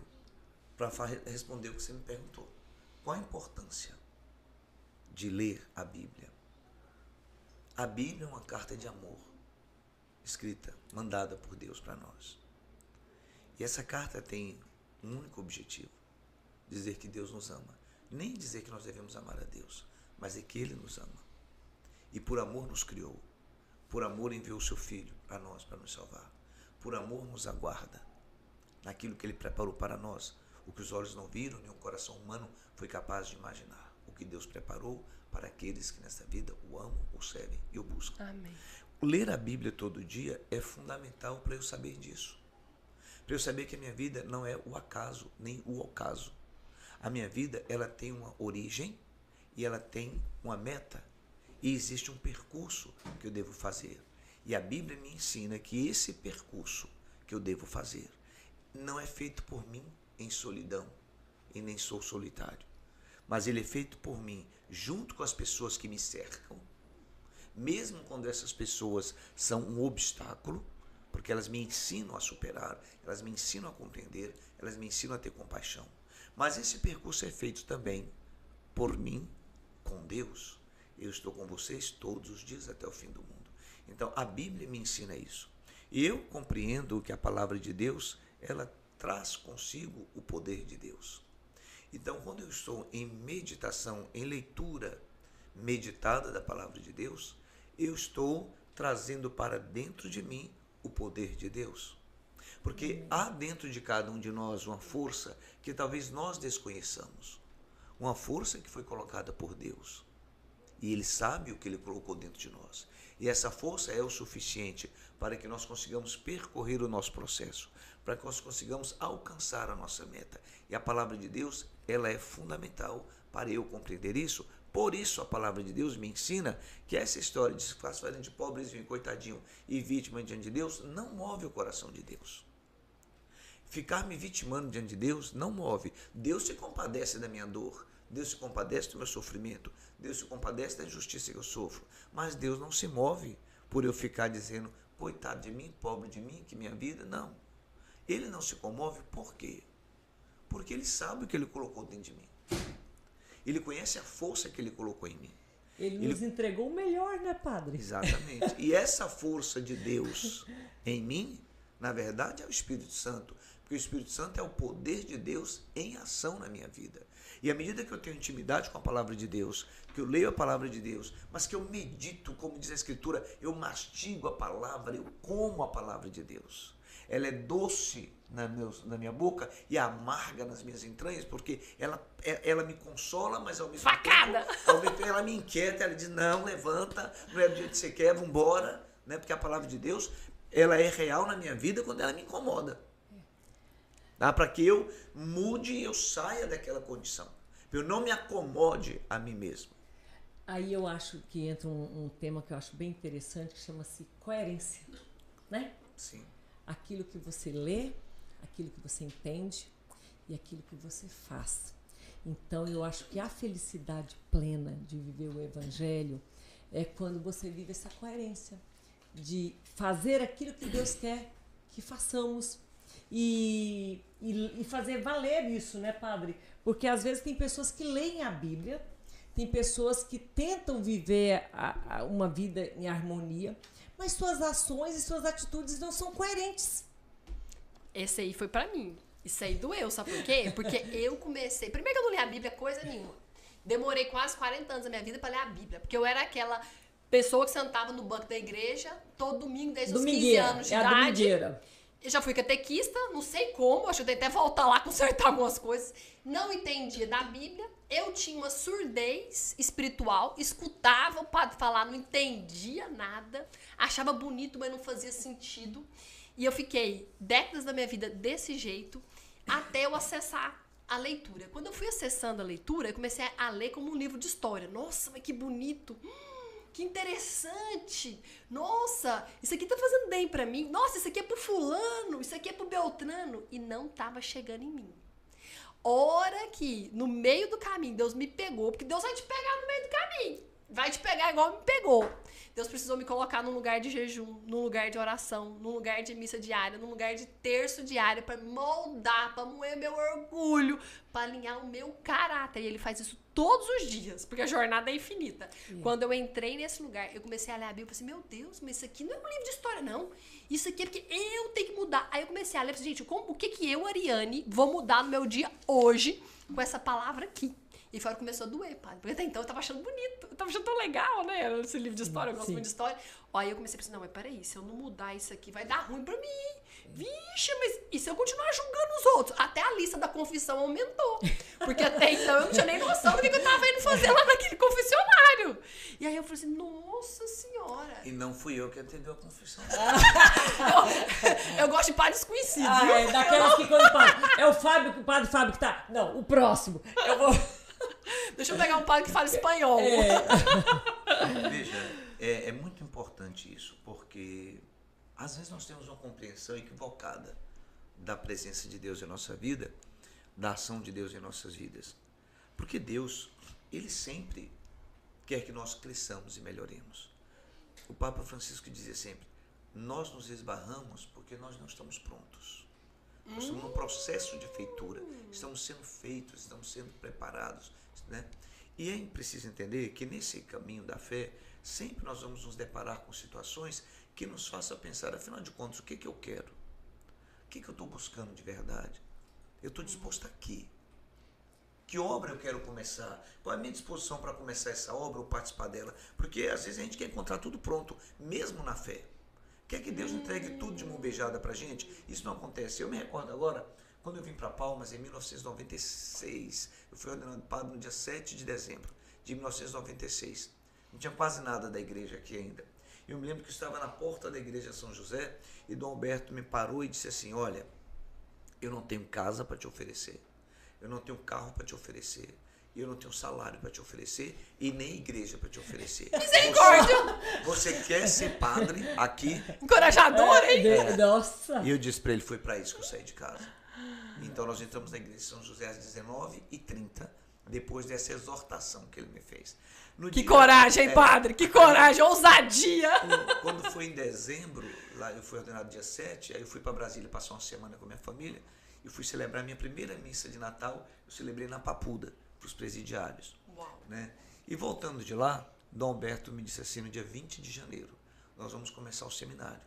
para responder o que você me perguntou. Qual a importância de ler a Bíblia? A Bíblia é uma carta de amor, escrita, mandada por Deus para nós. E essa carta tem um único objetivo: dizer que Deus nos ama. Nem dizer que nós devemos amar a Deus, mas é que Ele nos ama. E por amor nos criou. Por amor enviou o seu Filho a nós para nos salvar. Por amor nos aguarda naquilo que Ele preparou para nós. O que os olhos não viram, nem o coração humano foi capaz de imaginar. O que Deus preparou para aqueles que nesta vida o amam, o servem e o buscam. Amém. Ler a Bíblia todo dia é fundamental para eu saber disso. Para eu saber que a minha vida não é o acaso, nem o ocaso. A minha vida, ela tem uma origem e ela tem uma meta. E existe um percurso que eu devo fazer. E a Bíblia me ensina que esse percurso que eu devo fazer não é feito por mim em solidão, e nem sou solitário. Mas ele é feito por mim junto com as pessoas que me cercam, mesmo quando essas pessoas são um obstáculo, porque elas me ensinam a superar, elas me ensinam a compreender, elas me ensinam a ter compaixão. Mas esse percurso é feito também por mim, com Deus. Eu estou com vocês todos os dias até o fim do mundo. Então, a Bíblia me ensina isso. E eu compreendo que a palavra de Deus, ela traz consigo o poder de Deus. Então, quando eu estou em meditação, em leitura meditada da palavra de Deus, eu estou trazendo para dentro de mim o poder de Deus. Porque há dentro de cada um de nós uma força que talvez nós desconheçamos. Uma força que foi colocada por Deus. E Ele sabe o que Ele colocou dentro de nós. E essa força é o suficiente para que nós consigamos percorrer o nosso processo, para que nós consigamos alcançar a nossa meta. E a palavra de Deus, ela é fundamental para eu compreender isso. Por isso a palavra de Deus me ensina que essa história de se fazendo de pobrezinho, coitadinho e vítima diante de Deus não move o coração de Deus. Ficar me vitimando diante de Deus não move. Deus se compadece da minha dor. Deus se compadece do meu sofrimento. Deus se compadece da injustiça que eu sofro. Mas Deus não se move por eu ficar dizendo: coitado de mim, pobre de mim, que minha vida. Não. Ele não se comove por quê? Porque Ele sabe o que Ele colocou dentro de mim. Ele conhece a força que Ele colocou em mim. Ele nos entregou o melhor, né, padre? Exatamente. E essa força de Deus em mim, na verdade, é o Espírito Santo. Porque o Espírito Santo é o poder de Deus em ação na minha vida. E à medida que eu tenho intimidade com a palavra de Deus, que eu leio a palavra de Deus, mas que eu medito, como diz a Escritura, eu mastigo a palavra, eu como a palavra de Deus. ela é doce na minha boca e amarga nas minhas entranhas, porque ela me consola, mas ao mesmo tempo ela me inquieta, ela diz, não, levanta, não é do jeito que você quer, vambora, né? Porque a palavra de Deus, ela é real na minha vida quando ela me incomoda. Para que eu mude e eu saia daquela condição. Eu não me acomode a mim mesmo. Aí eu acho que entra um tema que eu acho bem interessante, que chama-se coerência, né? Sim. Aquilo que você lê, aquilo que você entende e aquilo que você faz. Então eu acho que a felicidade plena de viver o Evangelho é quando você vive essa coerência de fazer aquilo que Deus quer que façamos e fazer valer isso, né, padre? Porque às vezes tem pessoas que leem a Bíblia, tem pessoas que tentam viver uma vida em harmonia, mas suas ações e suas atitudes não são coerentes. Esse aí foi pra mim. Isso aí doeu, sabe por quê? Porque eu comecei... Primeiro que eu não li a Bíblia coisa nenhuma. Demorei quase 40 anos da minha vida pra ler a Bíblia. Porque eu era aquela pessoa que sentava no banco da igreja todo domingo, desde os 15 anos de idade. Domingueira. Eu já fui catequista, não sei como, acho que eu tenho até voltar lá, consertar algumas coisas. Não entendia da Bíblia. Eu tinha uma surdez espiritual, escutava o padre falar, não entendia nada. Achava bonito, mas não fazia sentido. E eu fiquei décadas da minha vida desse jeito, até eu acessar a leitura. Quando eu fui acessando a leitura, eu comecei a ler como um livro de história. Nossa, mas que bonito! Que interessante! Nossa, isso aqui tá fazendo bem pra mim. Nossa, isso aqui é pro fulano, isso aqui é pro Beltrano. E não tava chegando em mim. Hora que, no meio do caminho, Deus me pegou, porque Deus vai te pegar no meio do caminho. Vai te pegar igual me pegou. Deus precisou me colocar num lugar de jejum, num lugar de oração, num lugar de missa diária, num lugar de terço diário, pra moldar, pra moer meu orgulho, pra alinhar o meu caráter. E ele faz isso todos os dias, porque a jornada é infinita. Quando eu entrei nesse lugar, eu comecei a ler a Bíblia e falei assim, meu Deus, mas isso aqui não é um livro de história, não. Isso aqui é porque eu tenho que mudar. Aí eu comecei a ler e falei, gente, o que eu, Ariane, vou mudar no meu dia hoje com essa palavra aqui? E foi hora que começou a doer, padre. Porque até então eu tava achando bonito. Eu tava achando tão legal, né? Esse livro de história, eu gosto muito de história. Aí eu comecei a pensar, não, mas peraí, se eu não mudar isso aqui, vai dar ruim pra mim. Vixe, mas e se eu continuar julgando os outros? Até a lista da confissão aumentou. Porque até então eu não tinha nem noção do que eu tava indo fazer lá naquele confessionário. E aí eu falei assim, nossa senhora. E não fui eu que atendeu a confissão. Eu gosto de padres conhecidos, Ah, viu? é daquelas que quando é o padre Fábio que tá... Não, o próximo. Eu vou... Deixa eu pegar um padre que fala espanhol. Veja, é muito importante isso, porque às vezes nós temos uma compreensão equivocada da presença de Deus em nossa vida, da ação de Deus em nossas vidas. Porque Deus, Ele sempre quer que nós cresçamos e melhoremos. O Papa Francisco dizia sempre, nós nos esbarramos porque nós não estamos prontos. Nós estamos num processo de feitura, estamos sendo feitos, estamos sendo preparados, né? E é preciso entender que nesse caminho da fé, sempre nós vamos nos deparar com situações que nos façam pensar, afinal de contas, o que eu quero? O que eu estou buscando de verdade? Eu estou disposto aqui. Que obra eu quero começar? Qual é a minha disposição para começar essa obra ou participar dela? Porque às vezes a gente quer encontrar tudo pronto, mesmo na fé. Quer que Deus entregue tudo de mão beijada para a gente? Isso não acontece. Eu me recordo agora, quando eu vim para Palmas, em 1996, eu fui ordenado padre no dia 7 de dezembro de 1996. Não tinha quase nada da igreja aqui ainda. Eu me lembro que eu estava na porta da igreja São José e Dom Alberto me parou e disse assim, olha, eu não tenho casa para te oferecer, eu não tenho carro para te oferecer, eu não tenho salário para te oferecer e nem igreja para te oferecer. Misericórdia! Você quer ser padre aqui? Encorajador, hein? Nossa! E eu disse para ele, foi para isso que eu saí de casa. Então nós entramos na igreja de São José às 19h30, depois dessa exortação que ele me fez. Que coragem, hein, padre? Que coragem, ousadia! Quando foi em dezembro, lá eu fui ordenado dia 7, aí eu fui para Brasília passar uma semana com a minha família e fui celebrar a minha primeira missa de Natal, eu celebrei na Papuda, para os presidiários. Uau. Né? E voltando de lá, Dom Alberto me disse assim, no dia 20 de janeiro, nós vamos começar o seminário.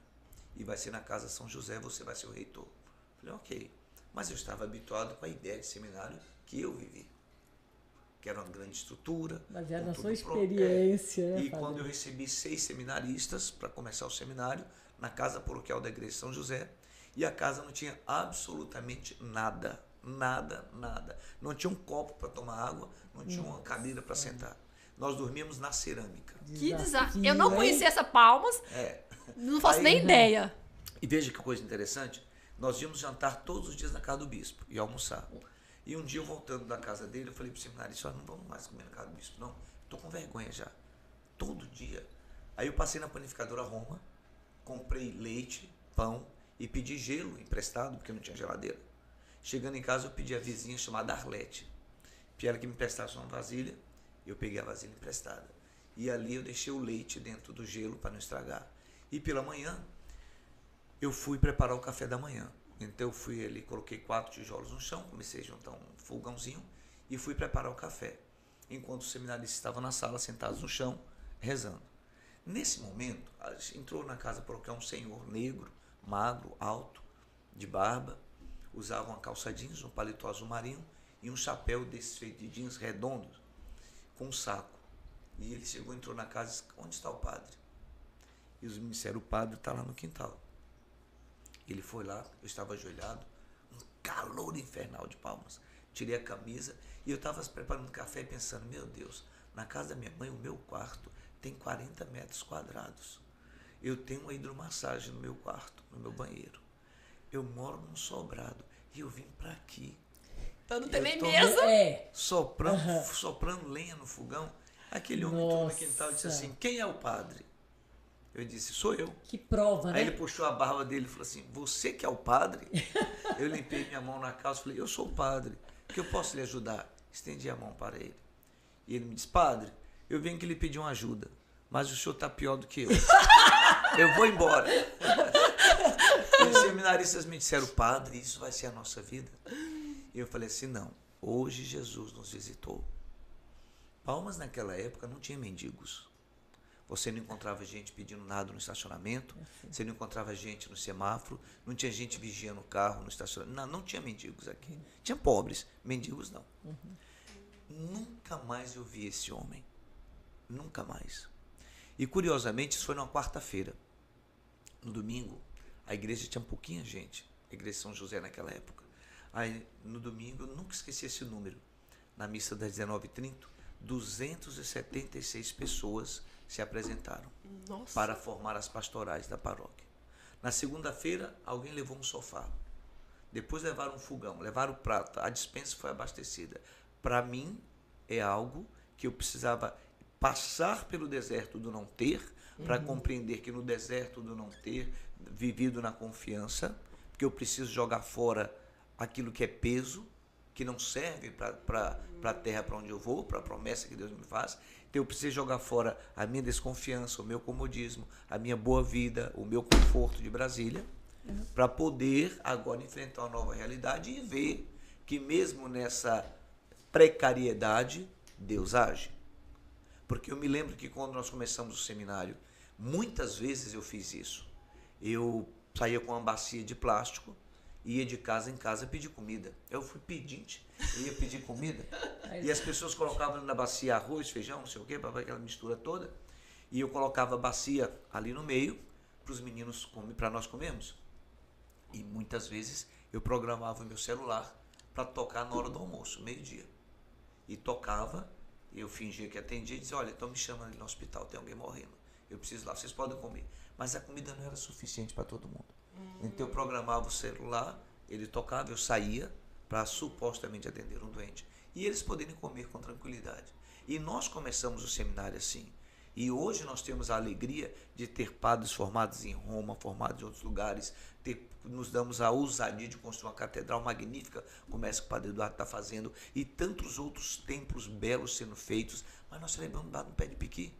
E vai ser na Casa São José, você vai ser o reitor. Eu falei, ok. Mas eu estava habituado com a ideia de seminário que eu vivi. Que era uma grande estrutura. Baseado na sua experiência. E quando eu recebi 6 seminaristas para começar o seminário, na Casa Paroquial da Igreja de São José, E a casa não tinha absolutamente nada. Nada, nada. Não tinha um copo para tomar água, não tinha uma cadeira para sentar. Nós dormíamos na cerâmica. Que desastre. Eu não conhecia essa Palmas. Não faço nem ideia. E veja que coisa interessante. Nós íamos jantar todos os dias na casa do bispo e almoçar. E um dia eu voltando da casa dele, eu falei para o seminarista, não vamos mais comer na casa do bispo, não. Estou com vergonha já. Todo dia. Aí eu passei na panificadora Roma, comprei leite, pão e pedi gelo emprestado, porque não tinha geladeira. Chegando em casa, eu pedi a vizinha chamada Arlete, para ela que me emprestasse uma vasilha. Eu peguei a vasilha emprestada. E ali eu deixei o leite dentro do gelo para não estragar. E pela manhã, eu fui preparar o café da manhã. Então eu fui ali, coloquei 4 tijolos no chão, comecei a juntar um fogãozinho e fui preparar o café. Enquanto os seminaristas estavam na sala, sentados no chão, rezando. Nesse momento, entrou na casa por um senhor negro, magro, alto, de barba, usava uma calça jeans, um paletó azul marinho e um chapéu desses feito de jeans redondos, com um saco. E ele chegou, entrou na casa e disse, onde está o padre? E os me disseram, o padre está lá no quintal. Ele foi lá, eu estava ajoelhado, um calor infernal de Palmas. Tirei a camisa e eu estava preparando café pensando, meu Deus, na casa da minha mãe, o meu quarto tem 40 metros quadrados. Eu tenho uma hidromassagem no meu quarto, no meu banheiro. Eu moro num sobrado e eu vim para aqui. Então não tem nem mesa. Soprando lenha no fogão. Aquele homem entrou no quintal e disse assim, quem é o padre? Eu disse, sou eu. Que prova, né? Aí ele puxou a barba dele e falou assim, você que é o padre? Eu limpei minha mão na calça e falei, eu sou o padre, que eu posso lhe ajudar? Estendi a mão para ele. E ele me disse, padre, eu venho que lhe pedir uma ajuda, mas o senhor está pior do que eu. Eu vou embora. E os seminaristas me disseram, padre, isso vai ser a nossa vida? E eu falei assim, não, hoje Jesus nos visitou. Palmas naquela época não tinha mendigos. Você não encontrava gente pedindo nada no estacionamento, você não encontrava gente no semáforo, não tinha gente vigiando o carro no estacionamento. Não tinha mendigos aqui. Tinha pobres, mendigos não. Nunca mais eu vi esse homem. Nunca mais. E curiosamente, isso foi numa quarta-feira. No domingo, a igreja tinha pouquinha gente. A igreja de São José naquela época. Aí, no domingo, eu nunca esqueci esse número. Na missa das 19h30, 276 pessoas se apresentaram para formar as pastorais da paróquia. Na segunda-feira, alguém levou um sofá. Depois levaram um fogão, levaram prato. A despensa foi abastecida. Para mim, é algo que eu precisava passar pelo deserto do não ter, para compreender que no deserto do não ter, vivido na confiança, porque eu preciso jogar fora aquilo que é peso, que não serve para a terra para onde eu vou, para a promessa que Deus me faz. Então eu preciso jogar fora a minha desconfiança, o meu comodismo, a minha boa vida, o meu conforto de Brasília, para poder agora enfrentar uma nova realidade e ver que mesmo nessa precariedade, Deus age. Porque eu me lembro que quando nós começamos o seminário, muitas vezes eu fiz isso. Eu saía com uma bacia de plástico, ia de casa em casa pedir comida. Eu fui pedinte, eu ia pedir comida. E as pessoas colocavam na bacia arroz, feijão, não sei o quê, para aquela mistura toda. E eu colocava a bacia ali no meio, para os meninos, para nós comermos. E muitas vezes eu programava o meu celular para tocar na hora do almoço, meio-dia. E tocava, eu fingia que atendia e dizia, olha, estão me chamando ali no hospital, tem alguém morrendo. Eu preciso ir lá, vocês podem comer. Mas a comida não era suficiente para todo mundo. Então eu programava o celular, ele tocava, eu saía para supostamente atender um doente. E eles poderem comer com tranquilidade. E nós começamos o seminário assim. E hoje nós temos a alegria de ter padres formados em Roma, formados em outros lugares, nos damos a ousadia de construir uma catedral magnífica, como essa que o Padre Eduardo está fazendo, e tantos outros templos belos sendo feitos, mas nós celebramos no pé de piqui.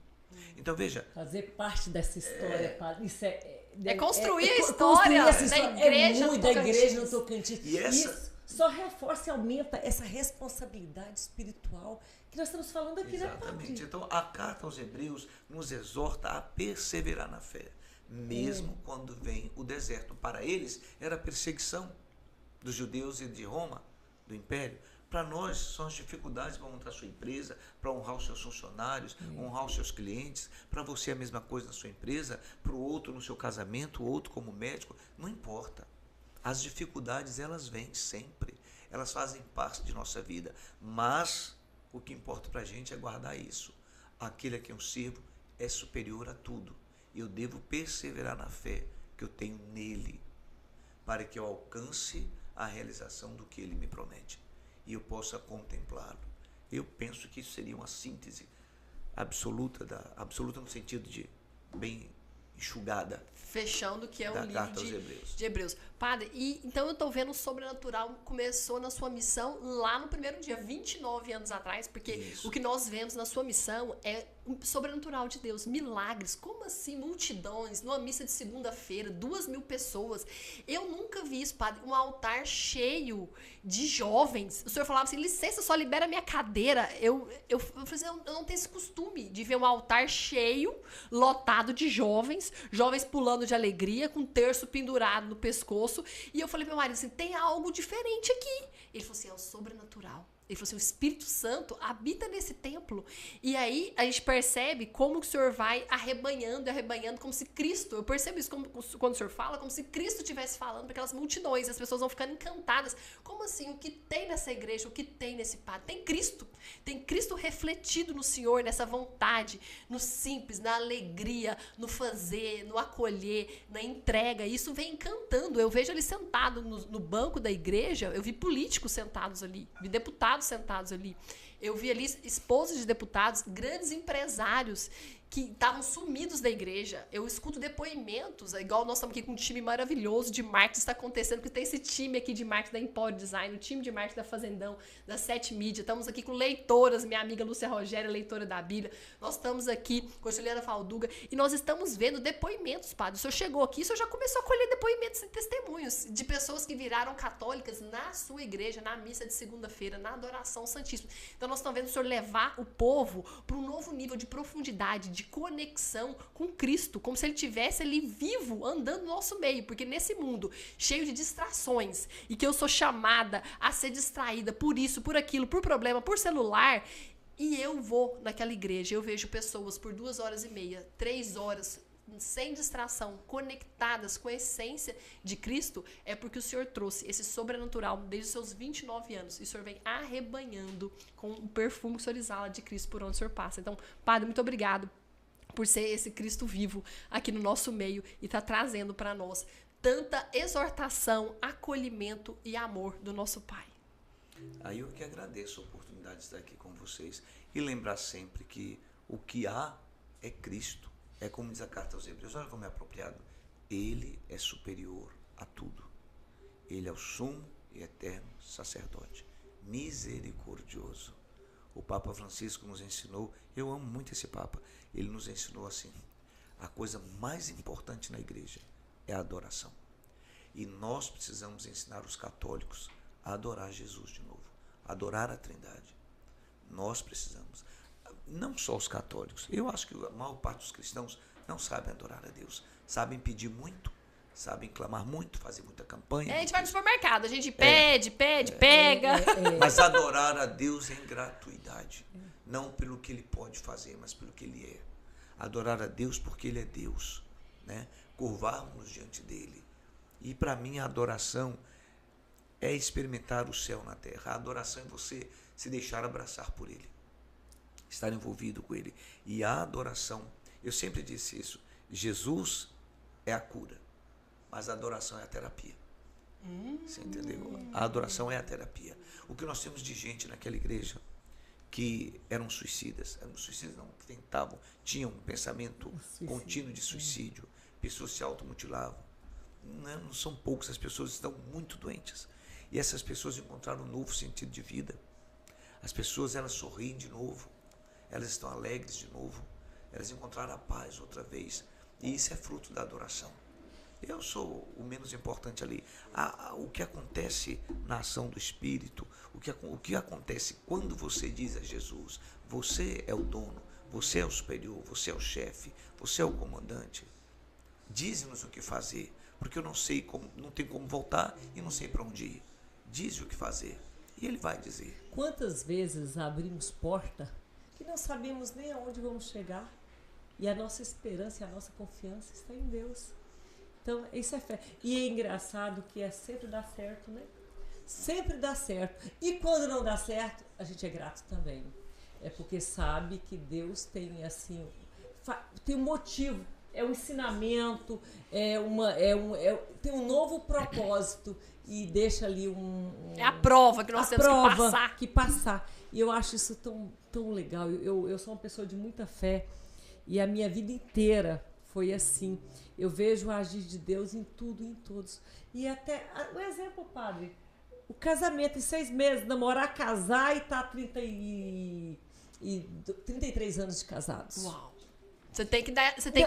Então veja... Fazer parte dessa história, Padre, isso é construir a história da igreja no Tocantins. Da igreja no Tocantins. E isso só reforça e aumenta essa responsabilidade espiritual que nós estamos falando aqui, exatamente, né, Padre? Então, a carta aos Hebreus nos exorta a perseverar na fé, mesmo quando vem o deserto. Para eles, era a perseguição dos judeus e de Roma, do Império. Para nós, são as dificuldades para montar a sua empresa, para honrar os seus funcionários, honrar os seus clientes. Para você, a mesma coisa na sua empresa, para o outro no seu casamento, o outro como médico, não importa. As dificuldades, elas vêm sempre. Elas fazem parte de nossa vida. Mas o que importa para a gente é guardar isso. Aquele a quem eu sirvo é superior a tudo. Eu devo perseverar na fé que eu tenho nele, para que eu alcance a realização do que ele me promete e eu possa contemplá-lo. Eu penso que isso seria uma síntese absoluta no sentido de bem enxugada. Fechando que é o livro carta aos Hebreus. de Hebreus. Padre, então eu estou vendo o sobrenatural começou na sua missão lá no primeiro dia, 29 anos atrás, porque Isso. o que nós vemos na sua missão é o sobrenatural de Deus, milagres. Como assim? Multidões, numa missa de segunda-feira, 2.000 pessoas. Eu nunca vi isso, padre, um altar cheio de jovens. O senhor falava assim, licença, só libera minha cadeira. Eu falei assim, eu não tenho esse costume de ver um altar cheio, lotado de jovens pulando de alegria, com um terço pendurado no pescoço. E eu falei pro meu marido assim, tem algo diferente aqui. Ele falou assim, é o sobrenatural. Ele falou assim, o Espírito Santo habita nesse templo. E aí a gente percebe como que o Senhor vai arrebanhando, como se Cristo, eu percebo isso quando o Senhor fala, como se Cristo estivesse falando para aquelas multidões, as pessoas vão ficando encantadas. Como assim? O que tem nessa igreja? O que tem nesse padre? Tem Cristo refletido no Senhor, nessa vontade, no simples, na alegria, no fazer, no acolher, na entrega. Isso vem encantando. Eu vejo ele sentado no banco da igreja, eu vi políticos sentados ali, vi deputados sentados ali. Eu vi ali esposas de deputados, grandes empresários que estavam sumidos da igreja. Eu escuto depoimentos, igual nós estamos aqui com um time maravilhoso de marketing, está acontecendo, porque tem esse time aqui de marketing da Empório Design, o time de marketing da Fazendão, da Sete Mídia. Estamos aqui com leitoras, minha amiga Lúcia Rogéria, leitora da Bíblia. Nós estamos aqui com a Juliana Falduga e nós estamos vendo depoimentos, padre. O senhor chegou aqui, o senhor já começou a colher depoimentos e testemunhos de pessoas que viraram católicas na sua igreja, na missa de segunda-feira, na adoração santíssima. Então nós estamos vendo o senhor levar o povo para um novo nível de profundidade, de conexão com Cristo, como se ele estivesse ali vivo, andando no nosso meio, porque nesse mundo cheio de distrações, e que eu sou chamada a ser distraída por isso, por aquilo, por problema, por celular, e eu vou naquela igreja, eu vejo pessoas por 2h30, 3 horas, sem distração, conectadas com a essência de Cristo, é porque o Senhor trouxe esse sobrenatural desde os seus 29 anos, e o Senhor vem arrebanhando com o perfume que o Senhor exala de Cristo por onde o Senhor passa. Então, Padre, muito obrigado por ser esse Cristo vivo aqui no nosso meio e tá trazendo para nós tanta exortação, acolhimento e amor do nosso Pai. Aí eu que agradeço a oportunidade de estar aqui com vocês e lembrar sempre que o que há é Cristo. É como diz a carta aos Hebreus, olha como é apropriado. Ele é superior a tudo. Ele é o sumo e eterno sacerdote, misericordioso. O Papa Francisco nos ensinou, eu amo muito esse Papa, ele nos ensinou assim, a coisa mais importante na igreja é a adoração. E nós precisamos ensinar os católicos a adorar Jesus de novo, a adorar a Trindade. Nós precisamos, não só os católicos, eu acho que a maior parte dos cristãos não sabem adorar a Deus, sabem pedir muito, sabem clamar muito, fazer muita campanha. A gente vai no supermercado, a gente pede, pega. Mas adorar a Deus é em gratuidade. Não pelo que Ele pode fazer, mas pelo que Ele é. Adorar a Deus porque Ele é Deus. Né? Curvarmos diante dEle. E para mim a adoração é experimentar o céu na terra. A adoração é você se deixar abraçar por Ele. Estar envolvido com Ele. E a adoração, eu sempre disse isso, Jesus é a cura. Mas a adoração é a terapia. Você entendeu? A adoração é a terapia. O que nós temos de gente naquela igreja que eram suicidas não, que tinham um pensamento contínuo de suicídio, pessoas se automutilavam. Não são poucas, as pessoas estão muito doentes. E essas pessoas encontraram um novo sentido de vida. As pessoas, elas sorriem de novo, elas estão alegres de novo, elas encontraram a paz outra vez. E isso é fruto da adoração. Eu sou o menos importante ali. O que acontece na ação do Espírito, o que acontece quando você diz a Jesus, você é o dono, você é o superior, você é o chefe, você é o comandante. Dize-nos o que fazer, porque eu não sei como, não tenho como voltar e não sei para onde ir. Diz o que fazer e Ele vai dizer. Quantas vezes abrimos porta que não sabemos nem aonde vamos chegar e a nossa esperança e a nossa confiança está em Deus. Então, isso é fé. E é engraçado que sempre dá certo, né? Sempre dá certo. E quando não dá certo, a gente é grato também. É porque sabe que Deus tem, assim, tem um motivo. É um ensinamento, tem um novo propósito e deixa ali É a prova que nós temos que passar. E eu acho isso tão legal. Eu sou uma pessoa de muita fé e a minha vida inteira foi assim. Eu vejo o agir de Deus em tudo e em todos. E até, um exemplo, padre, o casamento em 6 meses, namorar, casar e tá 33 anos de casados. Uau! Você tem que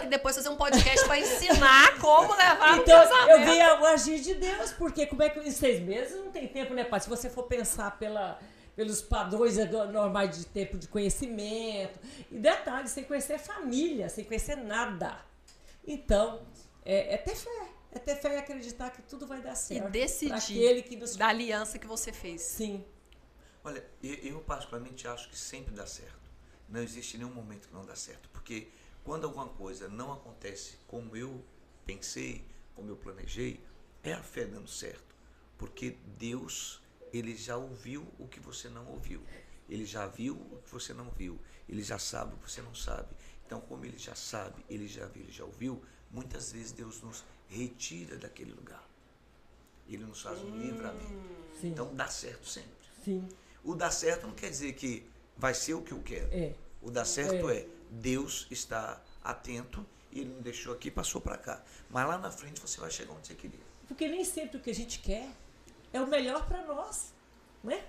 depois fazer um podcast para ensinar como levar então, o casamento. Eu vi o agir de Deus, porque como é que em 6 meses não tem tempo, né, padre? Se você for pensar pelos padrões normais de tempo de conhecimento. E detalhe, sem conhecer família, sem conhecer nada. Então, é ter fé. É ter fé e acreditar que tudo vai dar certo. E decidir aquele que nos... da aliança que você fez. Sim. Olha, eu particularmente acho que sempre dá certo. Não existe nenhum momento que não dá certo. Porque quando alguma coisa não acontece como eu pensei, como eu planejei, é a fé dando certo. Porque Deus, ele já ouviu o que você não ouviu. Ele já viu o que você não viu. Ele já sabe o que você não sabe. Então, como ele já sabe, ele já viu, ele já ouviu, muitas vezes Deus nos retira daquele lugar. Ele nos faz um livramento. Sim. Então, dá certo sempre. Sim. O dar certo não quer dizer que vai ser o que eu quero. O dar certo é Deus está atento e ele me deixou aqui e passou para cá. Mas lá na frente você vai chegar onde você queria. Porque nem sempre o que a gente quer é o melhor para nós, né?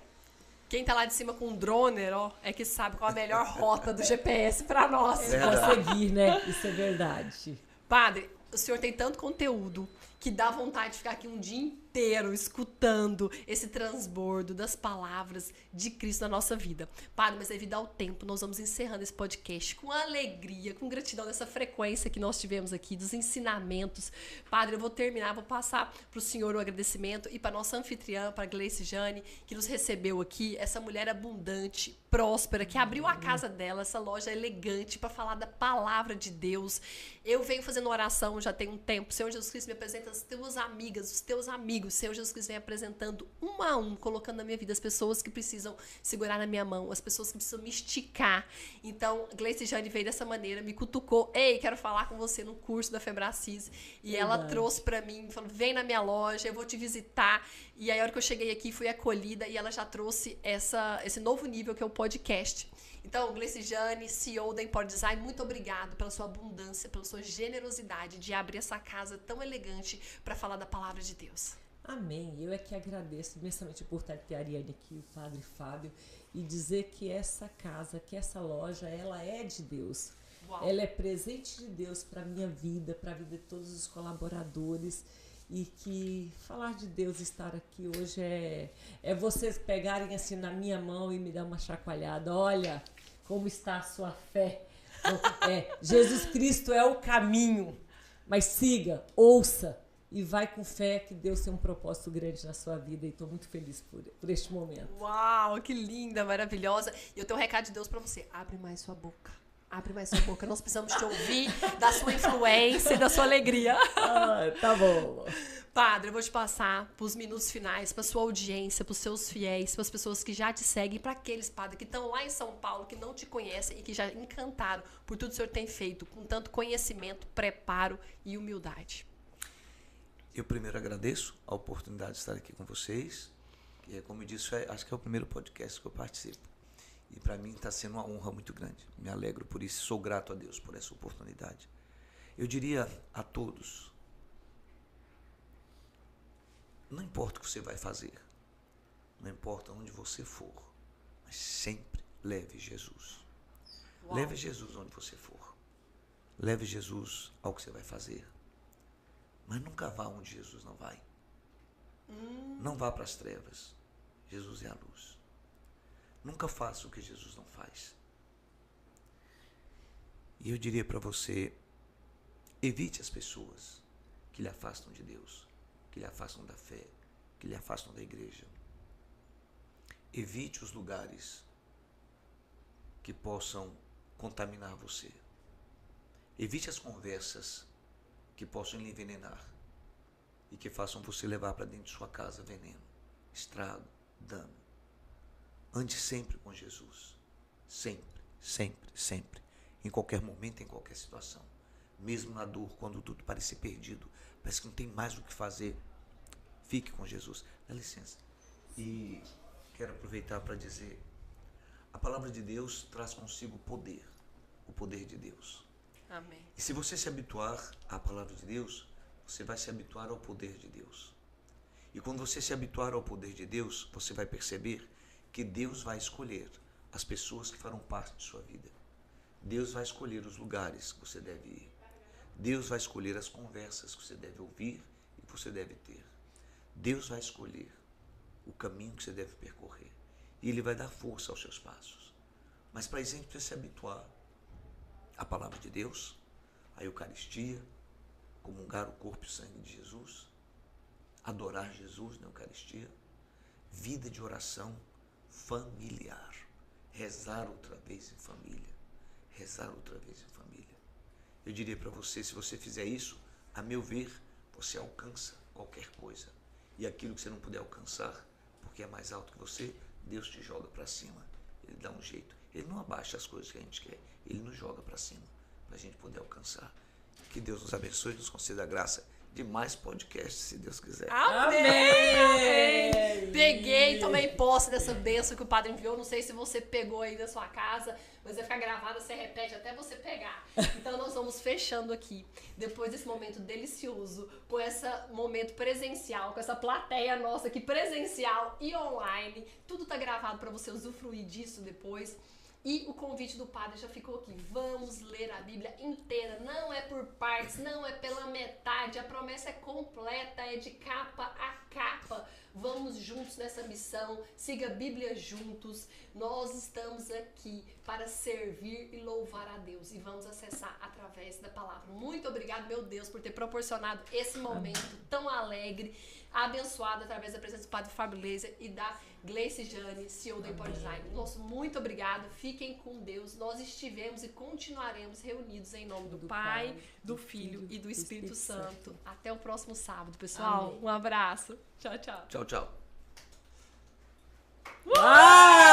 Quem tá lá de cima com um droner, ó, é que sabe qual a melhor rota do GPS para nós. Conseguir, né? Isso é verdade. Padre, o senhor tem tanto conteúdo que dá vontade de ficar aqui um dia inteiro escutando esse transbordo das palavras de Cristo na nossa vida. Padre, mas devido ao tempo, nós vamos encerrando esse podcast com alegria, com gratidão dessa frequência que nós tivemos aqui, dos ensinamentos. Padre, eu vou terminar, vou passar para o senhor o agradecimento e para nossa anfitriã, para a Gleice Jane, que nos recebeu aqui, essa mulher abundante, próspera, que abriu a casa dela, essa loja elegante, para falar da palavra de Deus. Eu venho fazendo oração já tem um tempo. Senhor Jesus Cristo, me apresenta as tuas amigas, os teus amigos. Senhor Jesus Cristo vem apresentando um a um, colocando na minha vida as pessoas que precisam segurar na minha mão, as pessoas que precisam me esticar. Então, Gleice Jane veio dessa maneira, me cutucou. Ei, quero falar com você no curso da Febracis. E ela trouxe para mim, falou, vem na minha loja, eu vou te visitar. E aí, a hora que eu cheguei aqui, fui acolhida e ela já trouxe esse novo nível que é o podcast. Então, Gleice Jane, CEO da Empor Design, muito obrigado pela sua abundância, pela sua generosidade de abrir essa casa tão elegante para falar da palavra de Deus. Amém. Eu é que agradeço imensamente por ter a Ariane aqui, o Padre Fábio, e dizer que essa casa, que essa loja, ela é de Deus. Uau. Ela é presente de Deus para a minha vida, para a vida de todos os colaboradores. E que falar de Deus, estar aqui hoje é vocês pegarem assim na minha mão e me dar uma chacoalhada. Olha como está a sua fé. Jesus Cristo é o caminho, mas siga, ouça e vai com fé que Deus tem um propósito grande na sua vida e estou muito feliz por este momento. Uau, que linda, maravilhosa. E eu tenho um recado de Deus para você. Abre mais sua boca. Abre mais sua boca, nós precisamos te ouvir, da sua influência e da sua alegria. Tá bom. Padre, eu vou te passar para os minutos finais, para sua audiência, para os seus fiéis, para as pessoas que já te seguem, para aqueles, Padre, que estão lá em São Paulo, que não te conhecem e que já encantaram por tudo que o senhor tem feito, com tanto conhecimento, preparo e humildade. Eu primeiro agradeço a oportunidade de estar aqui com vocês. Que, como eu disse, acho que é o primeiro podcast que eu participo. E para mim está sendo uma honra muito grande. Me alegro por isso. Sou grato a Deus por essa oportunidade. Eu diria a todos, não importa o que você vai fazer, não importa onde você for, mas sempre leve Jesus. Uau. Leve Jesus onde você for. Leve Jesus ao que você vai fazer. Mas nunca vá onde Jesus não vai. Não vá para as trevas. Jesus é a luz. Nunca faça o que Jesus não faz. E eu diria para você, evite as pessoas que lhe afastam de Deus, que lhe afastam da fé, que lhe afastam da igreja. Evite os lugares que possam contaminar você. Evite as conversas que possam lhe envenenar. e que façam você levar para dentro de sua casa veneno, estrago, dano. Ande sempre com Jesus. Sempre, sempre, sempre. Em qualquer momento, em qualquer situação. Mesmo na dor, quando tudo parecer perdido, parece que não tem mais o que fazer. Fique com Jesus. Dá licença. E quero aproveitar para dizer, a palavra de Deus traz consigo poder, o poder de Deus. Amém. E se você se habituar à palavra de Deus, você vai se habituar ao poder de Deus. E quando você se habituar ao poder de Deus, você vai perceber que Deus vai escolher as pessoas que farão parte de sua vida. Deus vai escolher os lugares que você deve ir. Deus vai escolher as conversas que você deve ouvir e que você deve ter. Deus vai escolher o caminho que você deve percorrer. E Ele vai dar força aos seus passos. Mas para isso a gente precisa se habituar à palavra de Deus, à Eucaristia, comungar o corpo e o sangue de Jesus, adorar Jesus na Eucaristia, vida de oração familiar, rezar outra vez em família, rezar outra vez em família. Eu diria para você, se você fizer isso, a meu ver, você alcança qualquer coisa. E aquilo que você não puder alcançar, porque é mais alto que você, Deus te joga para cima. Ele dá um jeito. Ele não abaixa as coisas que a gente quer, Ele nos joga para cima, para a gente poder alcançar. Que Deus nos abençoe e nos conceda a graça de mais podcasts, se Deus quiser. Amém! Peguei, tomei posse dessa bênção que o Padre enviou. Não sei se você pegou aí da sua casa, mas vai ficar gravado, você repete até você pegar. Então nós vamos fechando aqui, depois desse momento delicioso, com esse momento presencial, com essa plateia nossa aqui presencial e online. Tudo tá gravado para você usufruir disso depois. E o convite do padre já ficou aqui. Vamos ler a Bíblia inteira. Não é por partes, não é pela metade. A promessa é completa, é de capa a capa. Vamos juntos nessa missão. Siga a Bíblia juntos. Nós estamos aqui para servir e louvar a Deus. E vamos acessar através da palavra. Muito obrigado, meu Deus, por ter proporcionado esse momento tão alegre, abençoado através da presença do Padre Fábio Laser e da Gleice Jane, CEO do Empório Design. Nosso muito obrigado, fiquem com Deus. Nós estivemos e continuaremos reunidos em nome do Pai, do Filho e do Espírito Santo. Até o próximo sábado, pessoal. Amém. Um abraço. Tchau, tchau. Tchau, tchau. Uau!